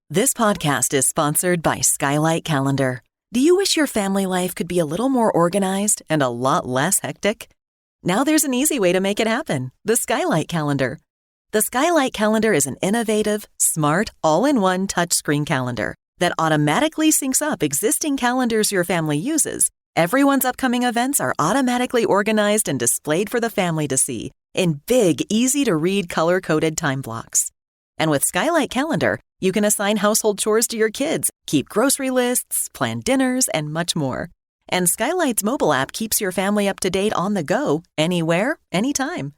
This podcast is sponsored by Skylight Calendar. Do you wish your family life could be a little more organized and a lot less hectic? Now there's an easy way to make it happen, the Skylight Calendar. The Skylight Calendar is an innovative, smart, all-in-one touchscreen calendar that automatically syncs up existing calendars your family uses. Everyone's upcoming events are automatically organized and displayed for the family to see in big, easy-to-read, color-coded time blocks. And with Skylight Calendar, you can assign household chores to your kids, keep grocery lists, plan dinners, and much more. And Skylight's mobile app keeps your family up to date on the go, anywhere, anytime.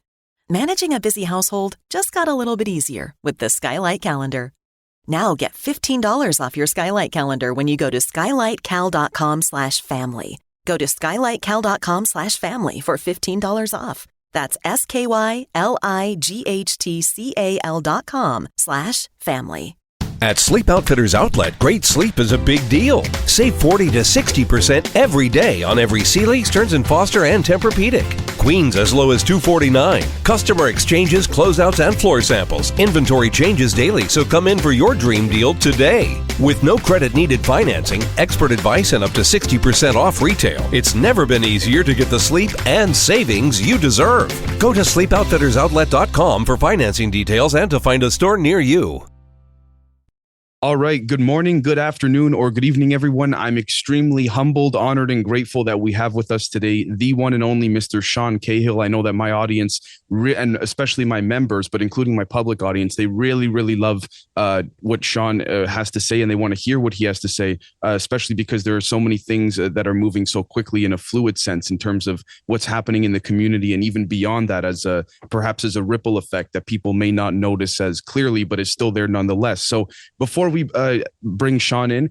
Managing a busy household just got a little bit easier with the Skylight Calendar. Now get $15 off your Skylight Calendar when you go to skylightcal.com/family. Go to skylightcal.com/family for $15 off. That's skylighthtcal.com/family. At Sleep Outfitters Outlet, great sleep is a big deal. Save 40 to 60% every day on every Sealy, Stearns & Foster, and Tempur-Pedic. Queens as low as $249. Customer exchanges, closeouts, and floor samples. Inventory changes daily, so come in for your dream deal today. With no credit needed financing, expert advice, and up to 60% off retail, it's never been easier to get the sleep and savings you deserve. Go to sleepoutfittersoutlet.com for financing details and to find a store near you. All right. Good morning, good afternoon, or good evening, everyone. I'm extremely humbled, honored, and grateful that we have with us today the one and only Mr. Sean Cahill. I know that my audience, and especially my members, but including my public audience, they really, really love what Sean has to say, and they want to hear what he has to say, especially because there are so many things that are moving so quickly in a fluid sense in terms of what's happening in the community, and even beyond that, as perhaps as a ripple effect that people may not notice as clearly, but is still there nonetheless. So before we bring Sean in,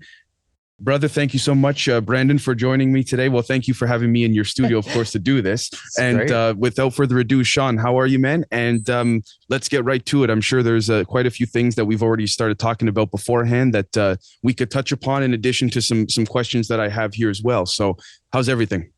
brother, thank you so much, Brandon, for joining me today. Well, thank you for having me in your studio, of course, to do this. And without further ado, Sean, how are you, man? And let's get right to it. I'm sure there's quite a few things that we've already started talking about beforehand that we could touch upon, in addition to some questions that I have here as well. So how's everything?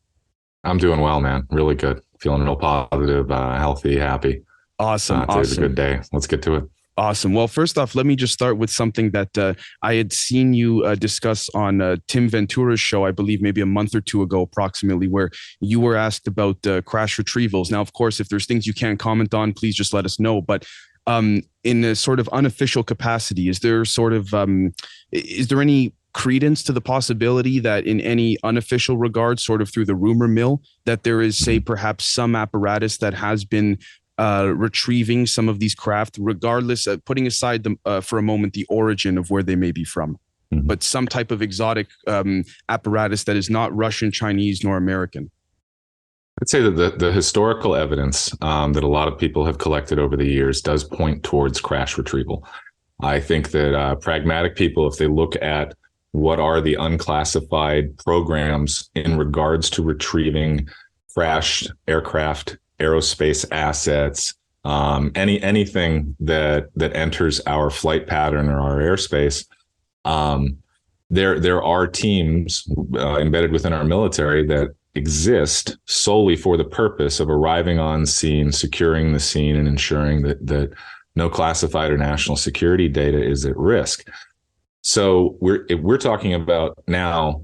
I'm doing well, man. Really good. Feeling real positive, healthy, happy. Awesome. Today's a good day. Let's get to it. Awesome. Well, first off, let me just start with something that I had seen you discuss on Tim Ventura's show, I believe maybe a month or two ago, approximately, where you were asked about crash retrievals. Now, of course, if there's things you can't comment on, please just let us know. But in a sort of unofficial capacity, is there any credence to the possibility that in any unofficial regard, sort of through the rumor mill, that there is, say, perhaps some apparatus that has been retrieving some of these craft, regardless of putting aside for a moment the origin of where they may be from, but some type of exotic apparatus that is not Russian, Chinese, nor American? I'd say that the historical evidence that a lot of people have collected over the years does point towards crash retrieval. I think that pragmatic people, if they look at what are the unclassified programs in regards to retrieving crashed aircraft, aerospace assets, anything that enters our flight pattern or our airspace, there are teams embedded within our military that exist solely for the purpose of arriving on scene, securing the scene, and ensuring that no classified or national security data is at risk. So we're talking about now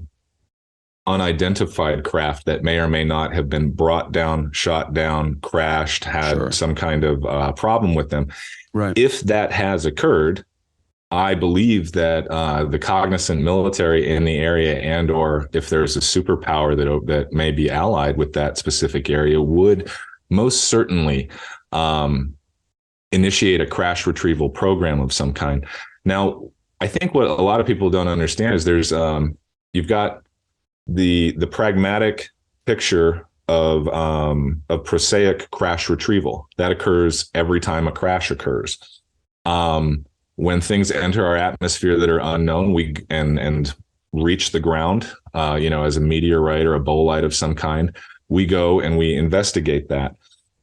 unidentified craft that may or may not have been brought down, shot down, crashed, had some kind of problem with them. Right. If that has occurred, I believe that the cognizant military in the area, and or if there's a superpower that may be allied with that specific area, would most certainly initiate a crash retrieval program of some kind. Now, I think what a lot of people don't understand is there's you've got the pragmatic picture of prosaic crash retrieval that occurs every time a crash occurs. When things enter our atmosphere that are unknown, and reach the ground, as a meteorite or a bolide of some kind, we go and we investigate that.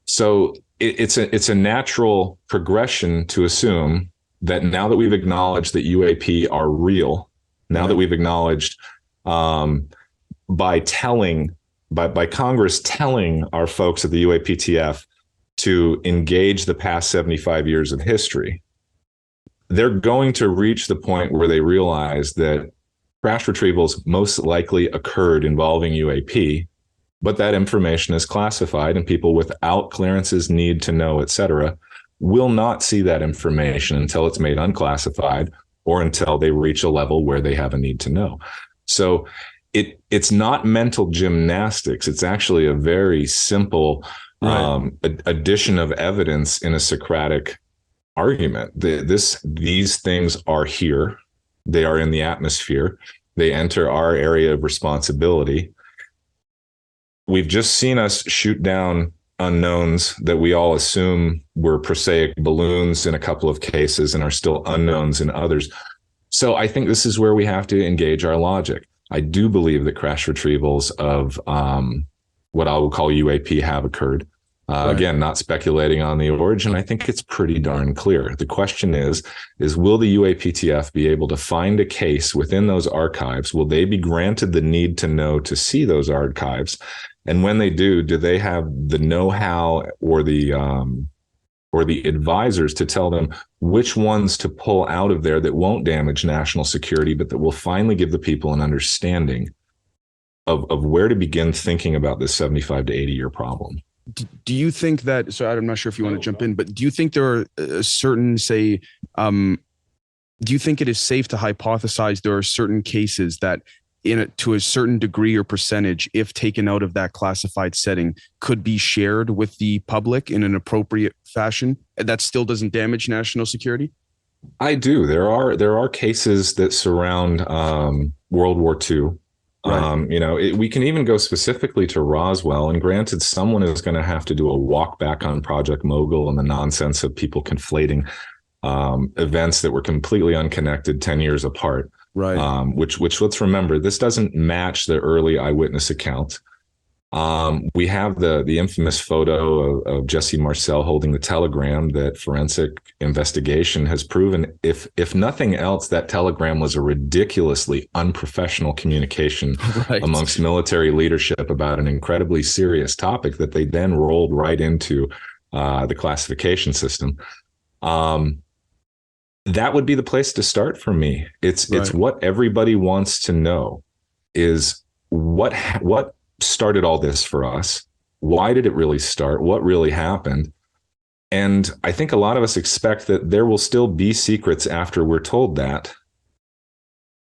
So it's a natural progression to assume that now that we've acknowledged that UAP are real, now that we've acknowledged by Congress telling our folks at the UAPTF to engage the past 75 years of history, they're going to reach the point where they realize that crash retrievals most likely occurred involving UAP, but that information is classified and people without clearances, need to know, et cetera, will not see that information until it's made unclassified or until they reach a level where they have a need to know. So it's not mental gymnastics. It's actually a very simple addition of evidence in a Socratic argument. These things are here. They are in the atmosphere. They enter our area of responsibility. We've just seen us shoot down unknowns that we all assume were prosaic balloons in a couple of cases and are still unknowns in others. So I think this is where we have to engage our logic. I do believe that crash retrievals of what I will call UAP have occurred. Again, not speculating on the origin. I think it's pretty darn clear. The question is will the UAPTF be able to find a case within those archives? Will they be granted the need to know to see those archives? And when they do they have the know-how or the advisors to tell them which ones to pull out of there that won't damage national security, but that will finally give the people an understanding of where to begin thinking about this 75 to 80 year problem? Do you think that, so I'm not sure if you want to jump in, but do you think there are certain, say, do you think it is safe to hypothesize there are certain cases that to a certain degree or percentage, if taken out of that classified setting, could be shared with the public in an appropriate fashion that still doesn't damage national security? I do. There are cases that surround World War II. Right. We can even go specifically to Roswell, and granted, someone is going to have to do a walk back on Project Mogul and the nonsense of people conflating events that were completely unconnected 10 years apart. Right. Which let's remember, this doesn't match the early eyewitness account. We have the infamous photo of Jesse Marcel holding the telegram that forensic investigation has proven, if nothing else, that telegram was a ridiculously unprofessional communication amongst military leadership about an incredibly serious topic that they then rolled right into the classification system. That would be the place to start for me. It's what everybody wants to know is what started all this for us. Why did it really start? What really happened? And I think a lot of us expect that there will still be secrets after we're told that.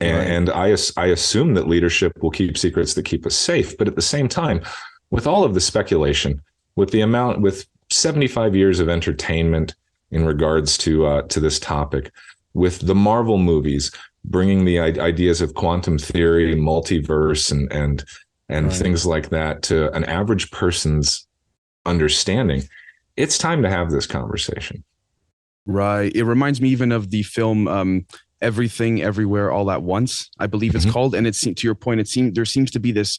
And I assume that leadership will keep secrets that keep us safe. But at the same time, with all of the speculation, with 75 years of entertainment in regards to this topic, with the Marvel movies bringing the ideas of quantum theory, multiverse, and things like that to an average person's understanding, it's time to have this conversation. Right. It reminds me even of the film Everything Everywhere All at Once, I believe it's called. And to your point, there seems to be this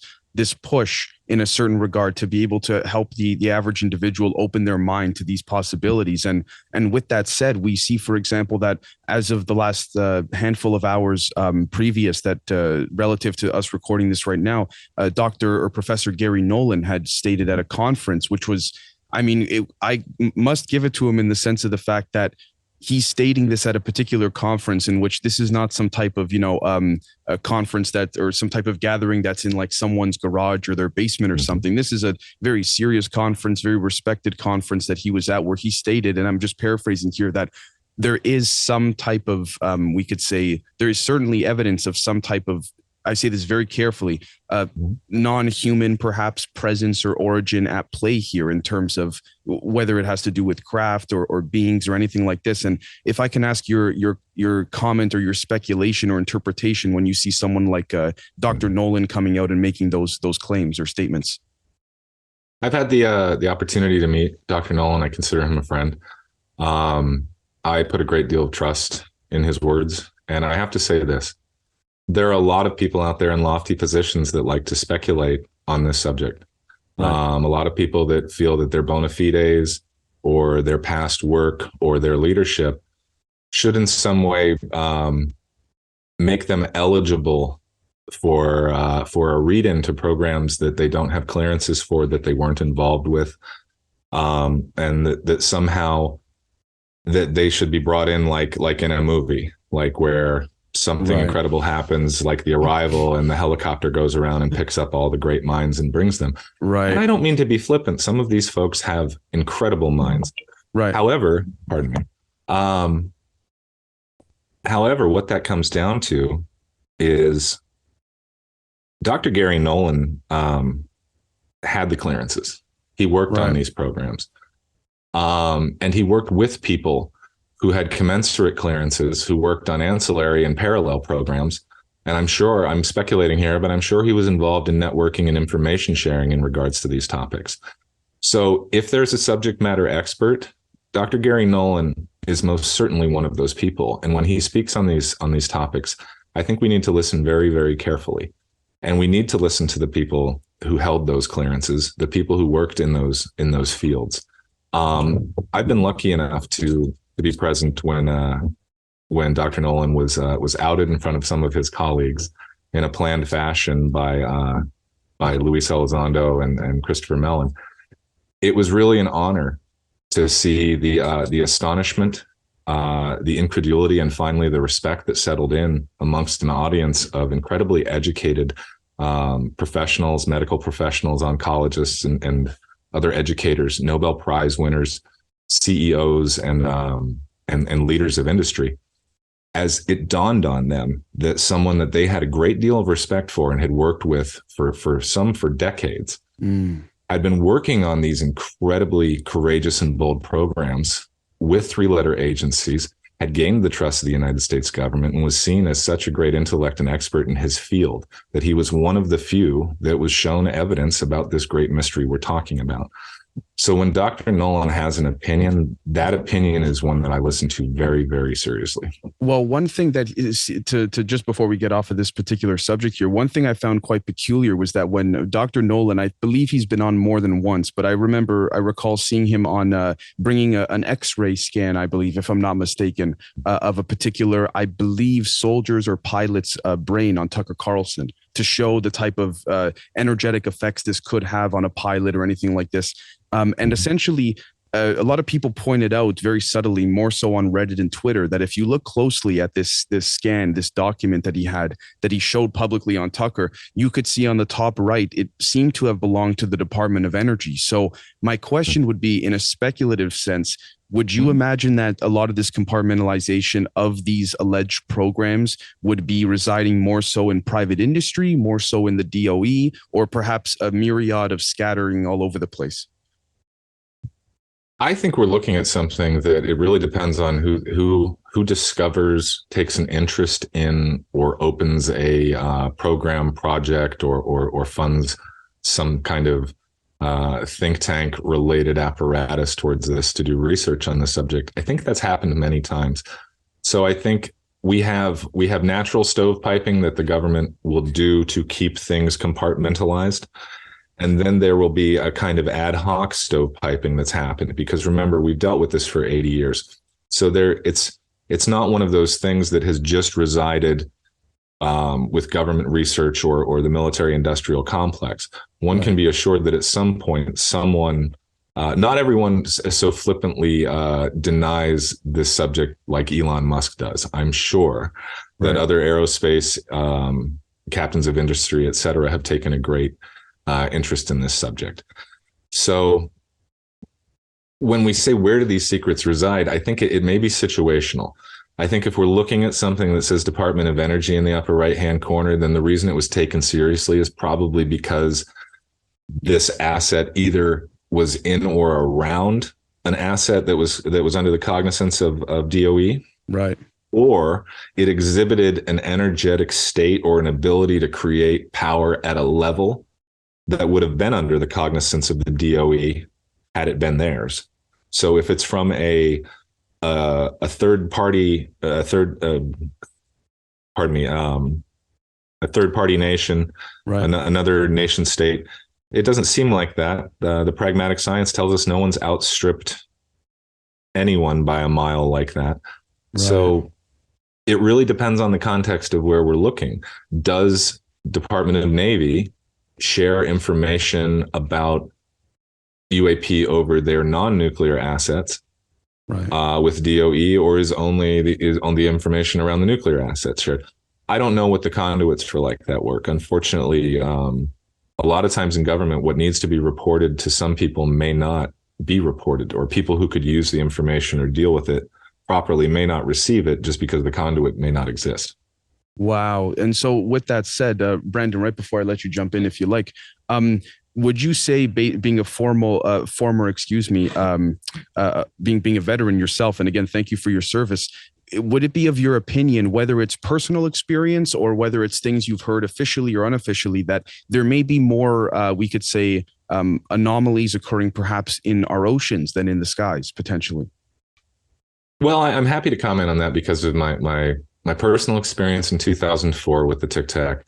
push in a certain regard to be able to help the average individual open their mind to these possibilities. And with that said, we see, for example, that as of the last handful of hours previous, that relative to us recording this right now, Dr. or Professor Gary Nolan had stated at a conference, which was, I must give it to him in the sense of the fact that he's stating this at a particular conference in which this is not some type of, a conference or some type of gathering that's in like someone's garage or their basement or something. This is a very serious conference, very respected conference that he was at, where he stated, and I'm just paraphrasing here, that there is some type of, we could say, there is certainly evidence of some type of, I say this very carefully, non-human perhaps presence or origin at play here in terms of whether it has to do with craft or beings or anything like this. And if I can ask your comment or your speculation or interpretation when you see someone like Dr. Nolan coming out and making those claims or statements. I've had the opportunity to meet Dr. Nolan. I consider him a friend. I put a great deal of trust in his words. And I have to say this. There are a lot of people out there in lofty positions that like to speculate on this subject. Right. A lot of people that feel that their bona fides or their past work or their leadership should in some way make them eligible for a read into programs that they don't have clearances for, that they weren't involved with, and that somehow that they should be brought in like in a movie, like where something incredible happens, like The Arrival, and the helicopter goes around and picks up all the great minds and brings them. Right. And I don't mean to be flippant. Some of these folks have incredible minds. Right. However, pardon me. However, what that comes down to is Dr. Gary Nolan had the clearances. He worked on these programs. And he worked with people who had commensurate clearances, who worked on ancillary and parallel programs. And I'm speculating here, but I'm sure he was involved in networking and information sharing in regards to these topics. So if there's a subject matter expert, Dr. Gary Nolan is most certainly one of those people. And when he speaks on these topics, I think we need to listen very, very carefully. And we need to listen to the people who held those clearances, the people who worked in those fields. I've been lucky enough to be present when Dr. Nolan was outed in front of some of his colleagues in a planned fashion by Luis Elizondo and Christopher Mellon. It was really an honor to see the astonishment, the incredulity, and finally the respect that settled in amongst an audience of incredibly educated professionals, medical professionals, oncologists, and other educators, Nobel Prize winners, CEOs, and leaders of industry, as it dawned on them that someone that they had a great deal of respect for and had worked with for decades had been working on these incredibly courageous and bold programs with three-letter agencies, had gained the trust of the United States government, and was seen as such a great intellect and expert in his field that he was one of the few that was shown evidence about this great mystery we're talking about. So when Dr. Nolan has an opinion, that opinion is one that I listen to very, very seriously. Well, one thing that is to just before we get off of this particular subject here, one thing I found quite peculiar was that when Dr. Nolan, I believe he's been on more than once, but I recall seeing him on bringing an X-ray scan, I believe, if I'm not mistaken, of a particular, I believe, soldier's or pilot's brain on Tucker Carlson, to show the type of energetic effects this could have on a pilot or anything like this. And essentially, a lot of people pointed out very subtly, more so on Reddit and Twitter, that if you look closely at this scan, this document that he showed publicly on Tucker, you could see on the top right, it seemed to have belonged to the Department of Energy. So my question would be, in a speculative sense, would you imagine that a lot of this compartmentalization of these alleged programs would be residing more so in private industry, more so in the DOE, or perhaps a myriad of scattering all over the place? I think we're looking at something that it really depends on who discovers, takes an interest in, or opens a program, project, or funds some kind of think tank related apparatus towards this to do research on the subject. I think that's happened many times. So I think we have natural stovepiping that the government will do to keep things compartmentalized. And then there will be a kind of ad hoc stovepiping that's happened, because remember, we've dealt with this for 80 years. So it's not one of those things that has just resided with government research or the military industrial complex. One can be assured that at some point, someone, not everyone so flippantly denies this subject like Elon Musk does. I'm sure that other aerospace captains of industry, et cetera, have taken a great interest in this subject. So when we say, where do these secrets reside, I think it may be situational. I think if we're looking at something that says Department of Energy in the upper right-hand corner, then the reason it was taken seriously is probably because this asset either was in or around an asset that was under the cognizance of DOE. Right. Or it exhibited an energetic state or an ability to create power at a level that would have been under the cognizance of the DOE had it been theirs. So if it's from a third party nation, another nation state, it doesn't seem like that. The pragmatic science tells us no one's outstripped anyone by a mile like that. Right. So it really depends on the context of where we're looking. Does Department of Navy share information about UAP over their non-nuclear assets? with DOE, or is on the information around the nuclear assets shared? I don't know what the conduits for like that work. Unfortunately, a lot of times in government, what needs to be reported to some people may not be reported, or people who could use the information or deal with it properly may not receive it just because the conduit may not exist. Wow. And so with that said, Brandon, right before I let you jump in, if you like, would you say being a being a veteran yourself, and again, thank you for your service, would it be of your opinion, whether it's personal experience or whether it's things you've heard officially or unofficially, that there may be more, we could say, anomalies occurring perhaps in our oceans than in the skies, potentially? Well, I'm happy to comment on that because of my personal experience in 2004 with the Tic Tac,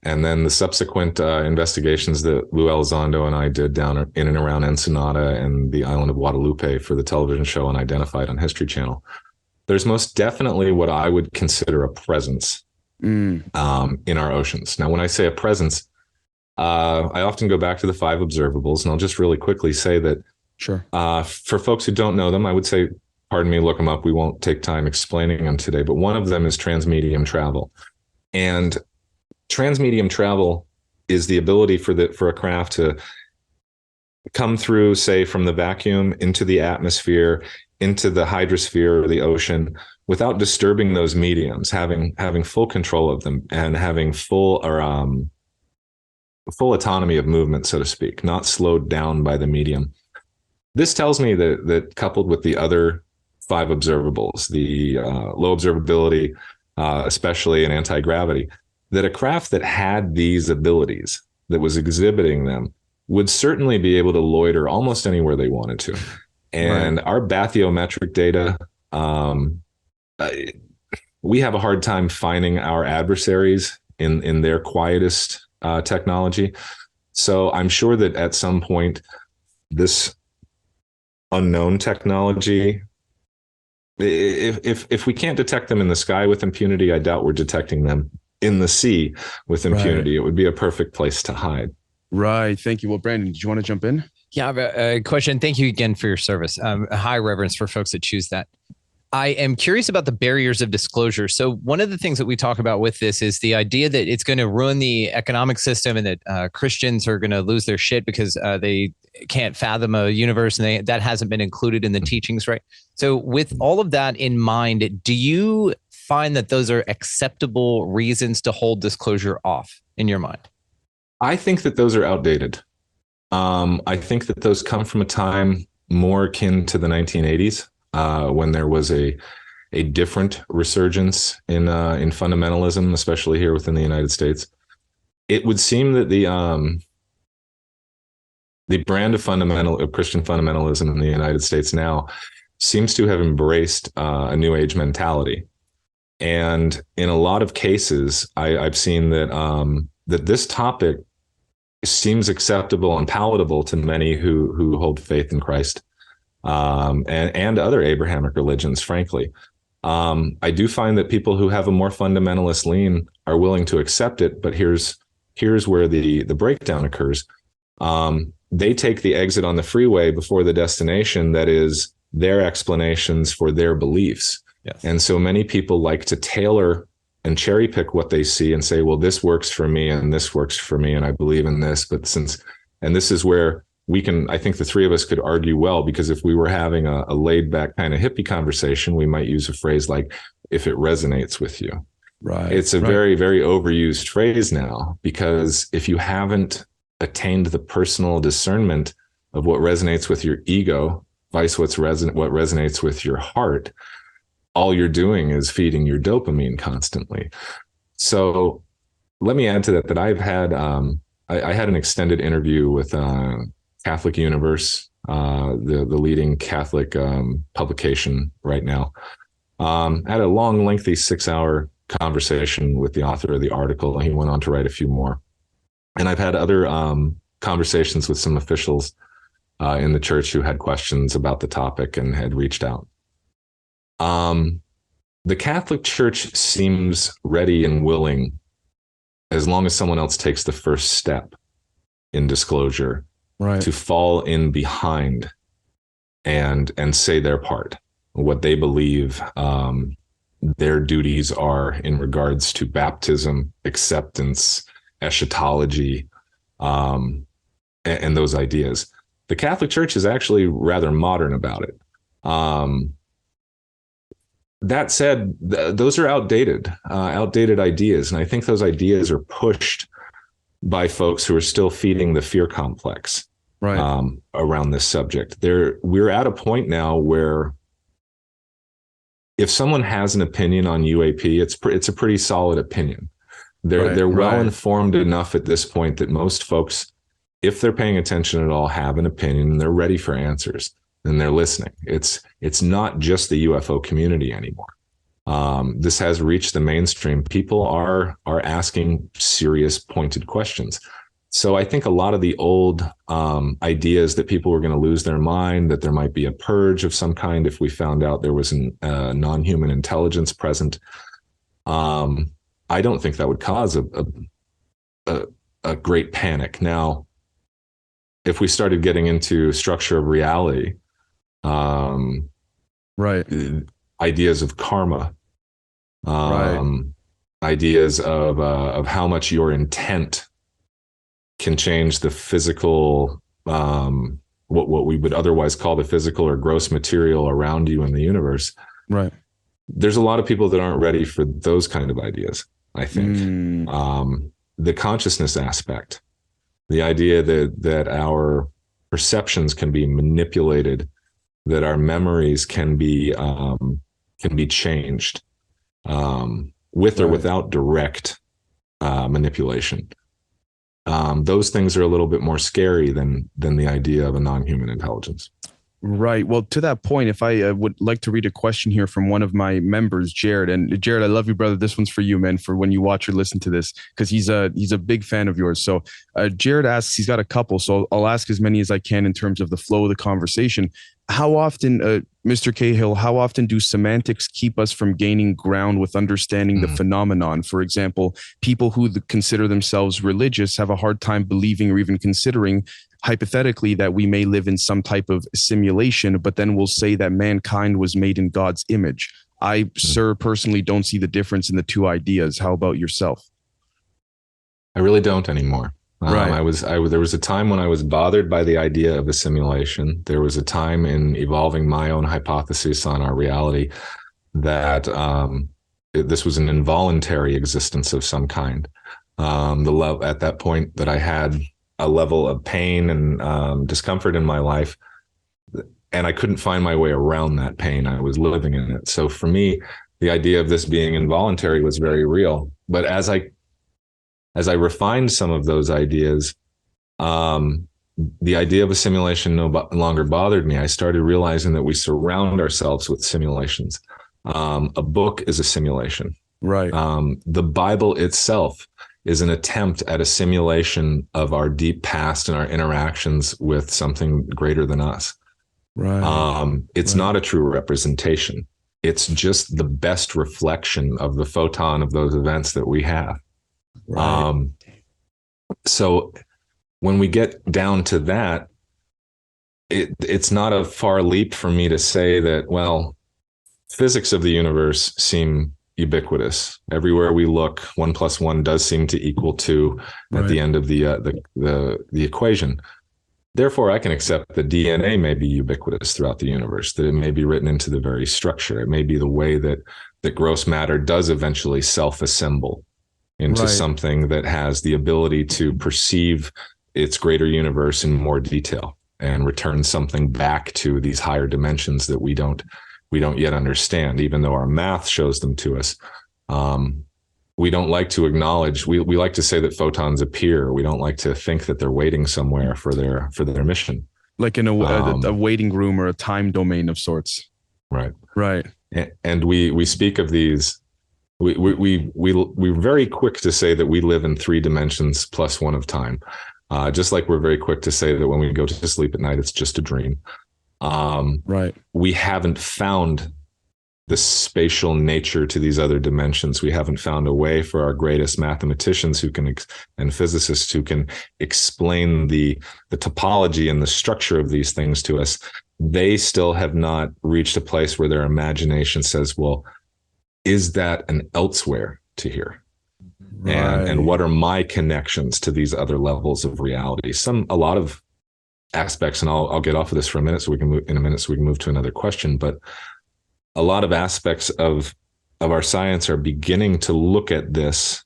and then the subsequent investigations that Lou Elizondo and I did down in and around Ensenada and the island of Guadalupe for the television show Unidentified on History Channel. There's most definitely what I would consider a presence in our oceans. Now, when I say a presence, I often go back to the 5 observables, and I'll just really quickly say that for folks who don't know them, I would say, pardon me, look them up. We won't take time explaining them today, but one of them is transmedium travel. And transmedium travel is the ability for a craft to come through, say, from the vacuum into the atmosphere, into the hydrosphere or the ocean, without disturbing those mediums, having full control of them and having full autonomy of movement, so to speak, not slowed down by the medium. This tells me that coupled with the other 5 observables, the low observability, especially in anti-gravity, that a craft that had these abilities, that was exhibiting them, would certainly be able to loiter almost anywhere they wanted to. And our bathymetric data, we have a hard time finding our adversaries in their quietest technology. So I'm sure that at some point, this unknown technology, if we can't detect them in the sky with impunity, I doubt we're detecting them in the sea with impunity. It would be a perfect place to hide. Right. Thank you. Well, Brandon, did you want to jump in? Yeah, I have a question. Thank you again for your service. High reverence for folks that choose that. I am curious about the barriers of disclosure. So one of the things that we talk about with this is the idea that it's going to ruin the economic system, and that Christians are going to lose their shit because they can't fathom a universe, and that hasn't been included in the teachings, right? So with all of that in mind, do you find that those are acceptable reasons to hold disclosure off in your mind? I think that those are outdated. I think that those come from a time more akin to the 1980s, when there was a different resurgence in fundamentalism, especially here within the United States. It would seem that the brand of Christian fundamentalism in the United States now seems to have embraced a New Age mentality, and in a lot of cases, I've seen that that this topic seems acceptable and palatable to many who hold faith in Christ, and other Abrahamic religions, frankly. I do find that people who have a more fundamentalist lean are willing to accept it, but here's where the breakdown occurs. They take the exit on the freeway before the destination, that is their explanations for their beliefs. Yes. And so many people like to tailor and cherry pick what they see and say, well, this works for me and this works for me, and I believe in this. And this is where I think the three of us could argue well, because if we were having a laid back kind of hippie conversation, we might use a phrase like, if it resonates with you. Right. It's a very, very overused phrase now, because if you haven't attained the personal discernment of what resonates with your ego, vice what resonates with your heart, all you're doing is feeding your dopamine constantly. So let me add to that I've had, I had an extended interview with Catholic Universe, the leading Catholic publication right now. Had a long, lengthy 6-hour conversation with the author of the article, and he went on to write a few more. And I've had other conversations with some officials in the church who had questions about the topic and had reached out. The Catholic Church seems ready and willing, as long as someone else takes the first step in disclosure, right, to fall in behind and say their part. what they believe their duties are in regards to baptism, acceptance, eschatology, and those ideas. The Catholic Church is actually rather modern about it. That said, those are outdated ideas. And I think those ideas are pushed by folks who are still feeding the fear complex around this subject. We're at a point now where if someone has an opinion on UAP, it's a pretty solid opinion. They're well informed enough at this point that most folks, if they're paying attention at all, have an opinion and they're ready for answers and they're listening. It's not just the UFO community anymore. This has reached the mainstream. People are asking serious, pointed questions. So I think a lot of the old ideas that people were going to lose their mind, that there might be a purge of some kind if we found out there was a non-human intelligence present, I don't think that would cause a great panic. Now, if we started getting into structure of reality, ideas of karma, ideas of how much your intent can change the physical, what we would otherwise call the physical or gross material around you in the universe. Right. There's a lot of people that aren't ready for those kind of ideas, I think. The consciousness aspect, the idea that our perceptions can be manipulated, that our memories can be changed with or without direct manipulation. Those things are a little bit more scary than the idea of a non-human intelligence. Right. Well, to that point, if I would like to read a question here from one of my members, Jared. And Jared, I love you, brother. This one's for you, man, for when you watch or listen to this, because he's a big fan of yours. So Jared asks, he's got a couple, so I'll ask as many as I can in terms of the flow of the conversation. How often, Mr. Cahill, how often do semantics keep us from gaining ground with understanding the phenomenon? For example, people who consider themselves religious have a hard time believing or even considering, hypothetically, that we may live in some type of simulation, but then we'll say that mankind was made in God's image. I, sir, personally don't see the difference in the two ideas. How about yourself? I really don't anymore. There was a time when I was bothered by the idea of a simulation. There was a time in evolving my own hypothesis on our reality that this was an involuntary existence of some kind. At that point that I had a level of pain and discomfort in my life, and I couldn't find my way around that pain. I was living in it. So for me, the idea of this being involuntary was very real. But as I refined some of those ideas, the idea of a simulation no longer bothered me. I started realizing that we surround ourselves with simulations. A book is a simulation. Right. The Bible itself is an attempt at a simulation of our deep past and our interactions with something greater than us. Right. It's not a true representation. It's just the best reflection of the photon of those events that we have. Right. So when we get down to that, it's not a far leap for me to say that, well, physics of the universe seem ubiquitous. Everywhere we look, 1 + 1 does seem to equal 2 at the end of the equation. Therefore, I can accept that DNA may be ubiquitous throughout the universe, that it may be written into the very structure. It may be the way that gross matter does eventually self-assemble into something that has the ability to perceive its greater universe in more detail and return something back to these higher dimensions that we don't yet understand, even though our math shows them to us. We don't like to acknowledge, we like to say that photons appear. We don't like to think that they're waiting somewhere for their mission. Like in a waiting room or a time domain of sorts. Right. Right. And we speak of these, we're very quick to say that we live in 3 dimensions plus 1 of time. Just like we're very quick to say that when we go to sleep at night, it's just a dream. We haven't found the spatial nature to these other dimensions. We haven't found a way for our greatest mathematicians and physicists who can explain the topology and the structure of these things to us. they still have not reached a place where their imagination says, well, is that an elsewhere to here? Right. And what are my connections to these other levels of reality? A lot of aspects, and I'll get off of this for a minute so we can move to another question. But a lot of aspects of our science are beginning to look at this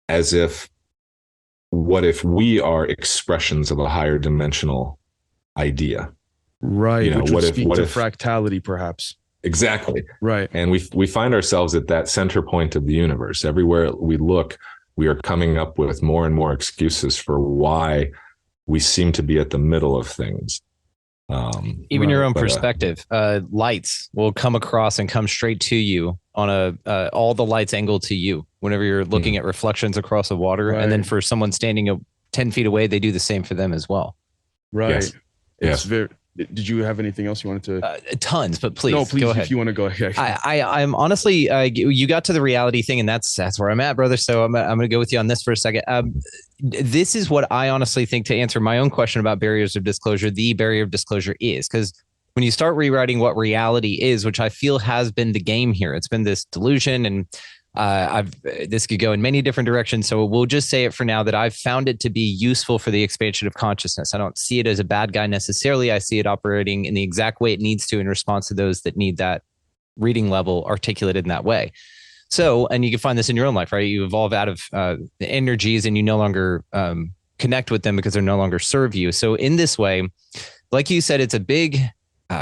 as if, what if we are expressions of a higher dimensional idea? Right. You know, which what would if speak to fractality, perhaps. Exactly. Right. And we find ourselves at that center point of the universe. Everywhere we look, we are coming up with more and more excuses for why we seem to be at the middle of things. Even your own perspective, lights will come across and come straight to you on all the lights angled to you whenever you're looking at reflections across the water. Right. And then for someone standing 10 feet away, they do the same for them as well. Right. Yes. It's very. Did you have anything else you wanted to? Tons, but please, No, please, go ahead. if you want to go ahead. I'm honestly, you got to the reality thing, and that's where I'm at, brother. So I'm going to go with you on this for a second. This is what I honestly think, to answer my own question about barriers of disclosure, the barrier of disclosure is, because when you start rewriting what reality is, which I feel has been the game here, it's been this delusion, and this could go in many different directions. So we'll just say it for now that I've found it to be useful for the expansion of consciousness. I don't see it as a bad guy necessarily. I see it operating in the exact way it needs to in response to those that need that reading level articulated in that way. So, and you can find this in your own life, right? You evolve out of the energies and you no longer connect with them because they're no longer serve you. So in this way, like you said, it's a big,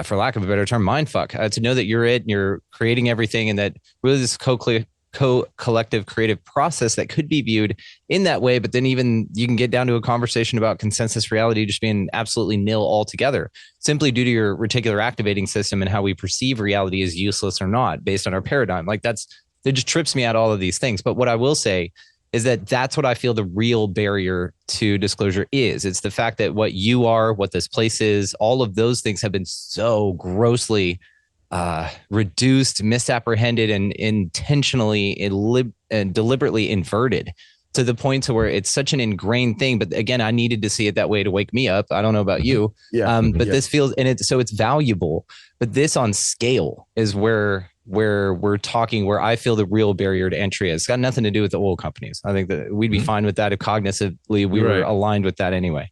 for lack of a better term, mindfuck to know that you're it and you're creating everything, and that really this co-collective creative process that could be viewed in that way. But then even you can get down to a conversation about consensus reality just being absolutely nil altogether, simply due to your reticular activating system and how we perceive reality as useless or not based on our paradigm. Like that just trips me out, all of these things. But what I will say is that that's what I feel the real barrier to disclosure is. It's the fact that what you are, what this place is, all of those things have been so grossly reduced, misapprehended, and intentionally and deliberately inverted to the point to where it's such an ingrained thing. But again, I needed to see it that way to wake me up. I don't know about you, but this feels, and it's valuable. But this on scale is where we're talking, where I feel the real barrier to entry is. It's got nothing to do with the oil companies. I think that we'd be fine with that if cognitively we were aligned with that anyway.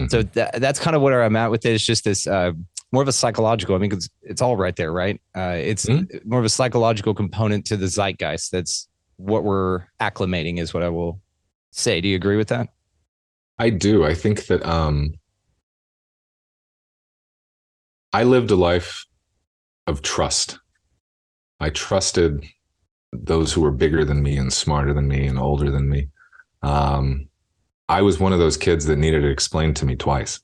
So that's kind of where I'm at with it. It's just this more of a psychological. I mean, it's all right there, right? It's more of a psychological component to the zeitgeist. That's what we're acclimating, is what I will say. Do you agree with that? I do. I think that I lived a life of trust. I trusted those who were bigger than me and smarter than me and older than me. I was one of those kids that needed it explained to me twice.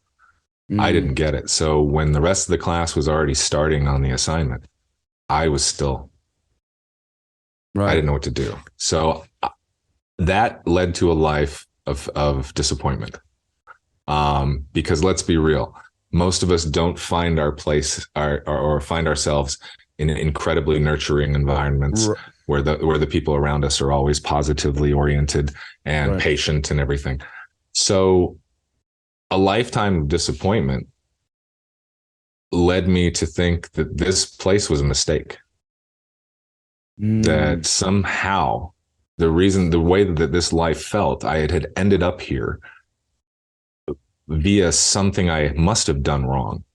I didn't get it. So when the rest of the class was already starting on the assignment, I was still, I didn't know what to do. So that led to a life of disappointment. Because let's be real, most of us don't find our place or find ourselves in incredibly nurturing environments where the people around us are always positively oriented and patient and everything. So a lifetime of disappointment led me to think that this place was a mistake. That somehow the way that this life felt, I had ended up here via something I must have done wrong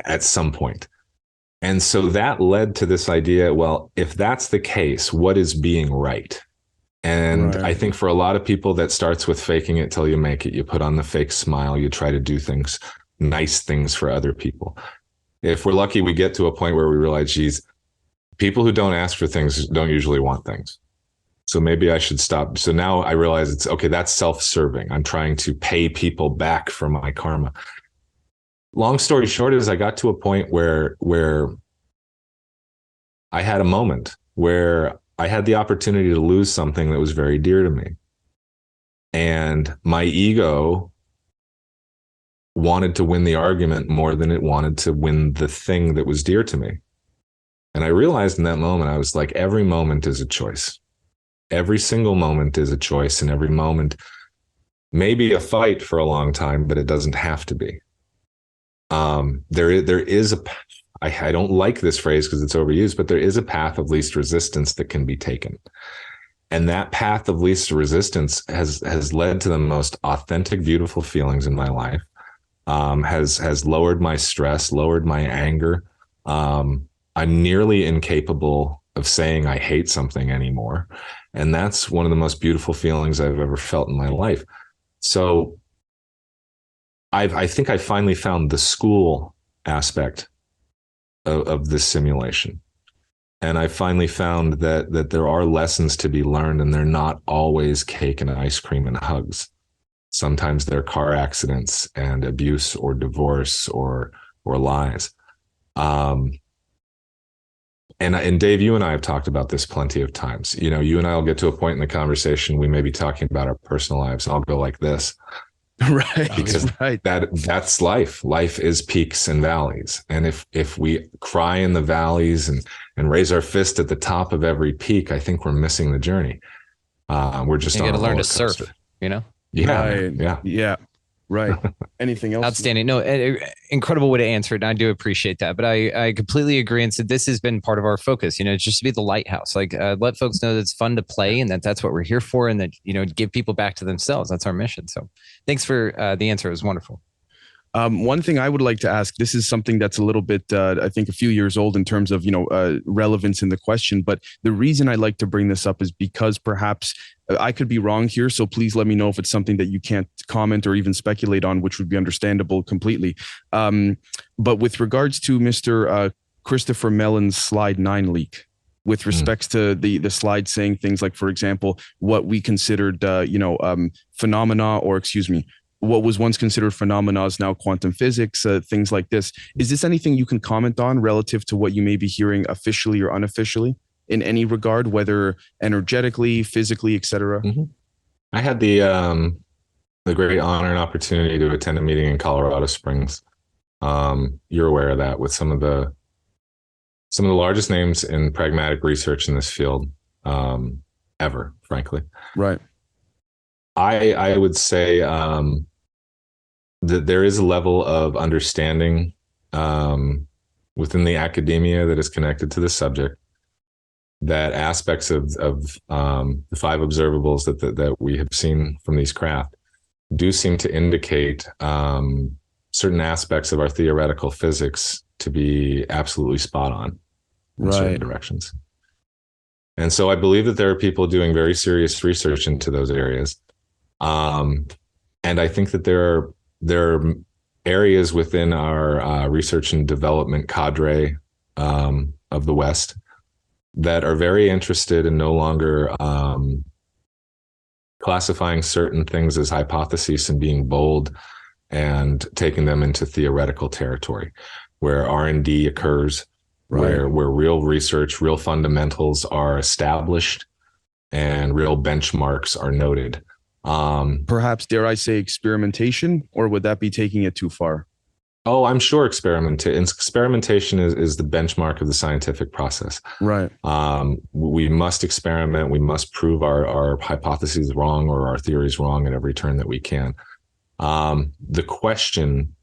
at some point. And so that led to this idea, well, if that's the case, what is being right? And I think for a lot of people, that starts with faking it till you make it. You put on the fake smile. You try to do things, nice things for other people. If we're lucky, we get to a point where we realize, geez, people who don't ask for things don't usually want things. So maybe I should stop. So now I realize it's okay. That's self-serving. I'm trying to pay people back for my karma. Long story short is I got to a point where I had a moment where I had the opportunity to lose something that was very dear to me. And my ego wanted to win the argument more than it wanted to win the thing that was dear to me. And I realized in that moment, I was like, every moment is a choice. Every single moment is a choice, and every moment may be a fight for a long time, but it doesn't have to be. there is I don't like this phrase because it's overused, but there is a path of least resistance that can be taken. And that path of least resistance has led to the most authentic, beautiful feelings in my life. Has lowered my stress, lowered my anger. I'm nearly incapable of saying I hate something anymore. And that's one of the most beautiful feelings I've ever felt in my life. So I think I finally found the school aspect of this simulation. And I finally found that there are lessons to be learned, and they're not always cake and ice cream and hugs. Sometimes they're car accidents and abuse or divorce or lies. And Dave, you and I have talked about this plenty of times. You know, you and I will get to a point in the conversation, we may be talking about our personal lives, and I'll go like this. Right. Because right. that's life. Life is peaks and valleys. And if we cry in the valleys and raise our fist at the top of every peak, I think we're missing the journey. We're just you on got a to learn roller to surf, coaster. you know? Yeah. Right. Yeah. Right. Anything else? Outstanding. No, incredible way to answer it. And I do appreciate that. But I completely agree. And so this has been part of our focus, you know, just to be the lighthouse, like let folks know that it's fun to play and that's what we're here for. And that, you know, give people back to themselves. That's our mission. So thanks for the answer. It was wonderful. One thing I would like to ask, this is something that's a little bit, I think, a few years old in terms of, relevance in the question. But the reason I like to bring this up is because perhaps I could be wrong here. So please let me know if it's something that you can't comment or even speculate on, which would be understandable completely. But with regards to Mr. Christopher Mellon's slide 9 leak, with respects to the slide saying things like, for example, what we considered, phenomena, or excuse me, what was once considered phenomena is now quantum physics, things like this. Is this anything you can comment on relative to what you may be hearing officially or unofficially in any regard, whether energetically, physically, et cetera? Mm-hmm. I had the great honor and opportunity to attend a meeting in Colorado Springs. You're aware of that, with some of the largest names in pragmatic research in this field ever, frankly. Right. I would say that there is a level of understanding within the academia that is connected to the subject, that aspects of the 5 observables that we have seen from these craft do seem to indicate certain aspects of our theoretical physics to be absolutely spot on in certain directions. And so I believe that there are people doing very serious research into those areas. And I think that there are areas within our research and development cadre of the West that are very interested in no longer classifying certain things as hypotheses and being bold and taking them into theoretical territory, where R&D occurs, where real research, real fundamentals are established, and real benchmarks are noted. Perhaps, dare I say, experimentation, or would that be taking it too far? Oh, I'm sure experimentation is the benchmark of the scientific process. Right. We must experiment. We must prove our hypotheses wrong or our theories wrong at every turn that we can. The question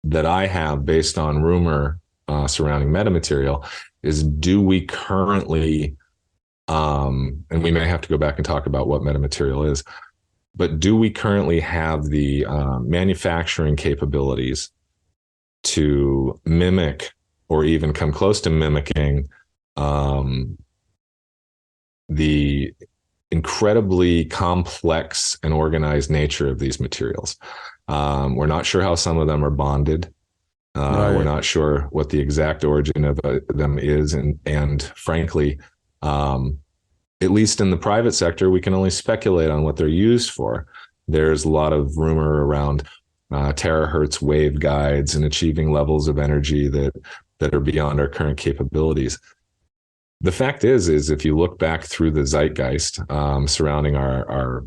that I have, based on rumor surrounding metamaterial, is: do we currently, and we may have to go back and talk about what metamaterial is, but do we currently have the manufacturing capabilities to mimic, or even come close to mimicking, the incredibly complex and organized nature of these materials? We're not sure how some of them are bonded. We're not sure what the exact origin of them is. And frankly, at least in the private sector, we can only speculate on what they're used for. There's a lot of rumor around terahertz waveguides and achieving levels of energy that are beyond our current capabilities. The fact is if you look back through the zeitgeist surrounding our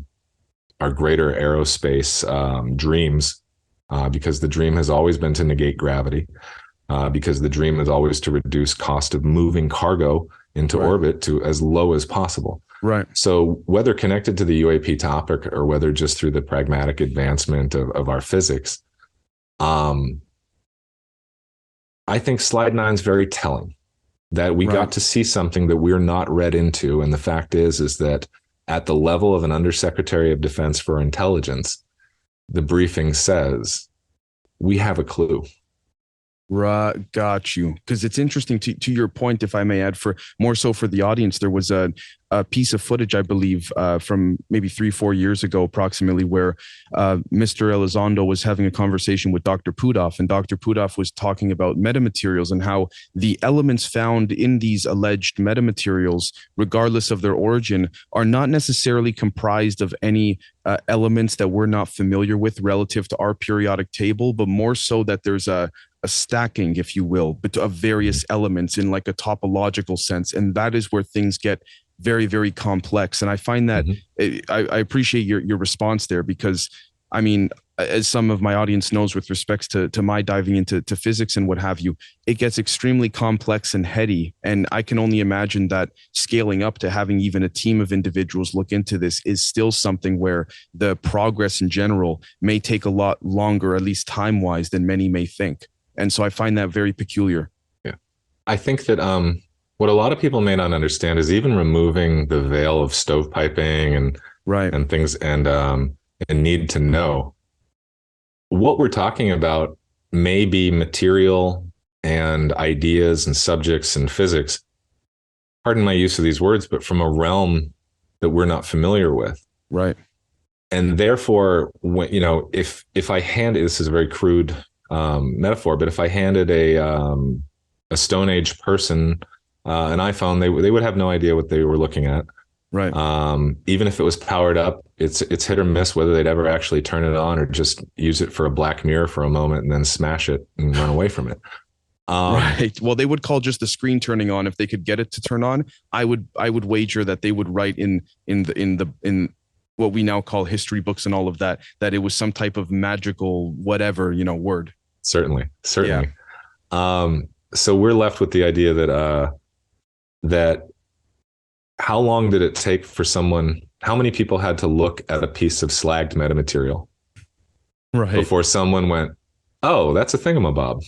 greater aerospace dreams, because the dream has always been to negate gravity, because the dream is always to reduce cost of moving cargo into orbit to as low as possible. Right. So whether connected to the UAP topic or whether just through the pragmatic advancement of our physics, I think slide 9 is very telling that we got to see something that we're not read into. And the fact is that at the level of an Undersecretary of Defense for Intelligence, the briefing says, we have a clue. Right, got you. Because it's interesting to your point, if I may add, for more so for the audience, there was a piece of footage, I believe, from maybe 3-4 years ago, approximately, where Mr. Elizondo was having a conversation with Dr. Pudov, and Dr. Pudov was talking about metamaterials and how the elements found in these alleged metamaterials, regardless of their origin, are not necessarily comprised of any elements that we're not familiar with relative to our periodic table, but more so that there's a stacking, if you will, but of various elements in like a topological sense. And that is where things get very, very complex. And I find that I appreciate your response there, because I mean, as some of my audience knows, with respects to my diving into physics and what have you, it gets extremely complex and heady. And I can only imagine that scaling up to having even a team of individuals look into this is still something where the progress in general may take a lot longer, at least time-wise, than many may think. And so I find that very peculiar. Yeah. I think that what a lot of people may not understand is even removing the veil of stovepiping and things and need to know. What we're talking about may be material and ideas and subjects and physics, pardon my use of these words, but from a realm that we're not familiar with. Right. And therefore, when, you know, if I hand, this is a very crude metaphor, but if I handed a Stone Age person an iPhone, they would have no idea what they were looking at. Right. Even if it was powered up, it's hit or miss whether they'd ever actually turn it on or just use it for a black mirror for a moment and then smash it and run away from it. Right. Well, they would call just the screen turning on if they could get it to turn on. I would wager that they would write in what we now call history books and all of that it was some type of magical whatever, you know, word. Certainly. Yeah. So we're left with the idea that how long did it take for how many people had to look at a piece of slagged metamaterial before someone went, oh, that's a thingamabob?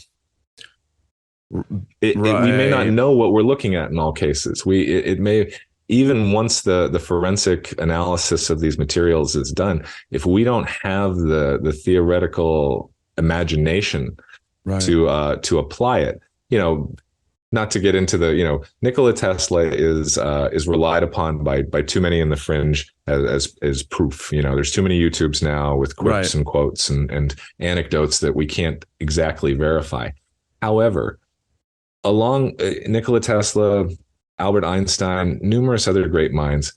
We may not know what we're looking at in all cases. It may, even once the forensic analysis of these materials is done, if we don't have the theoretical imagination to apply it, you know, not to get into Nikola Tesla is relied upon by too many in the fringe as proof. You know, there's too many YouTubes now with quips and quotes and anecdotes that we can't exactly verify. However, along Nikola Tesla, Albert Einstein, numerous other great minds,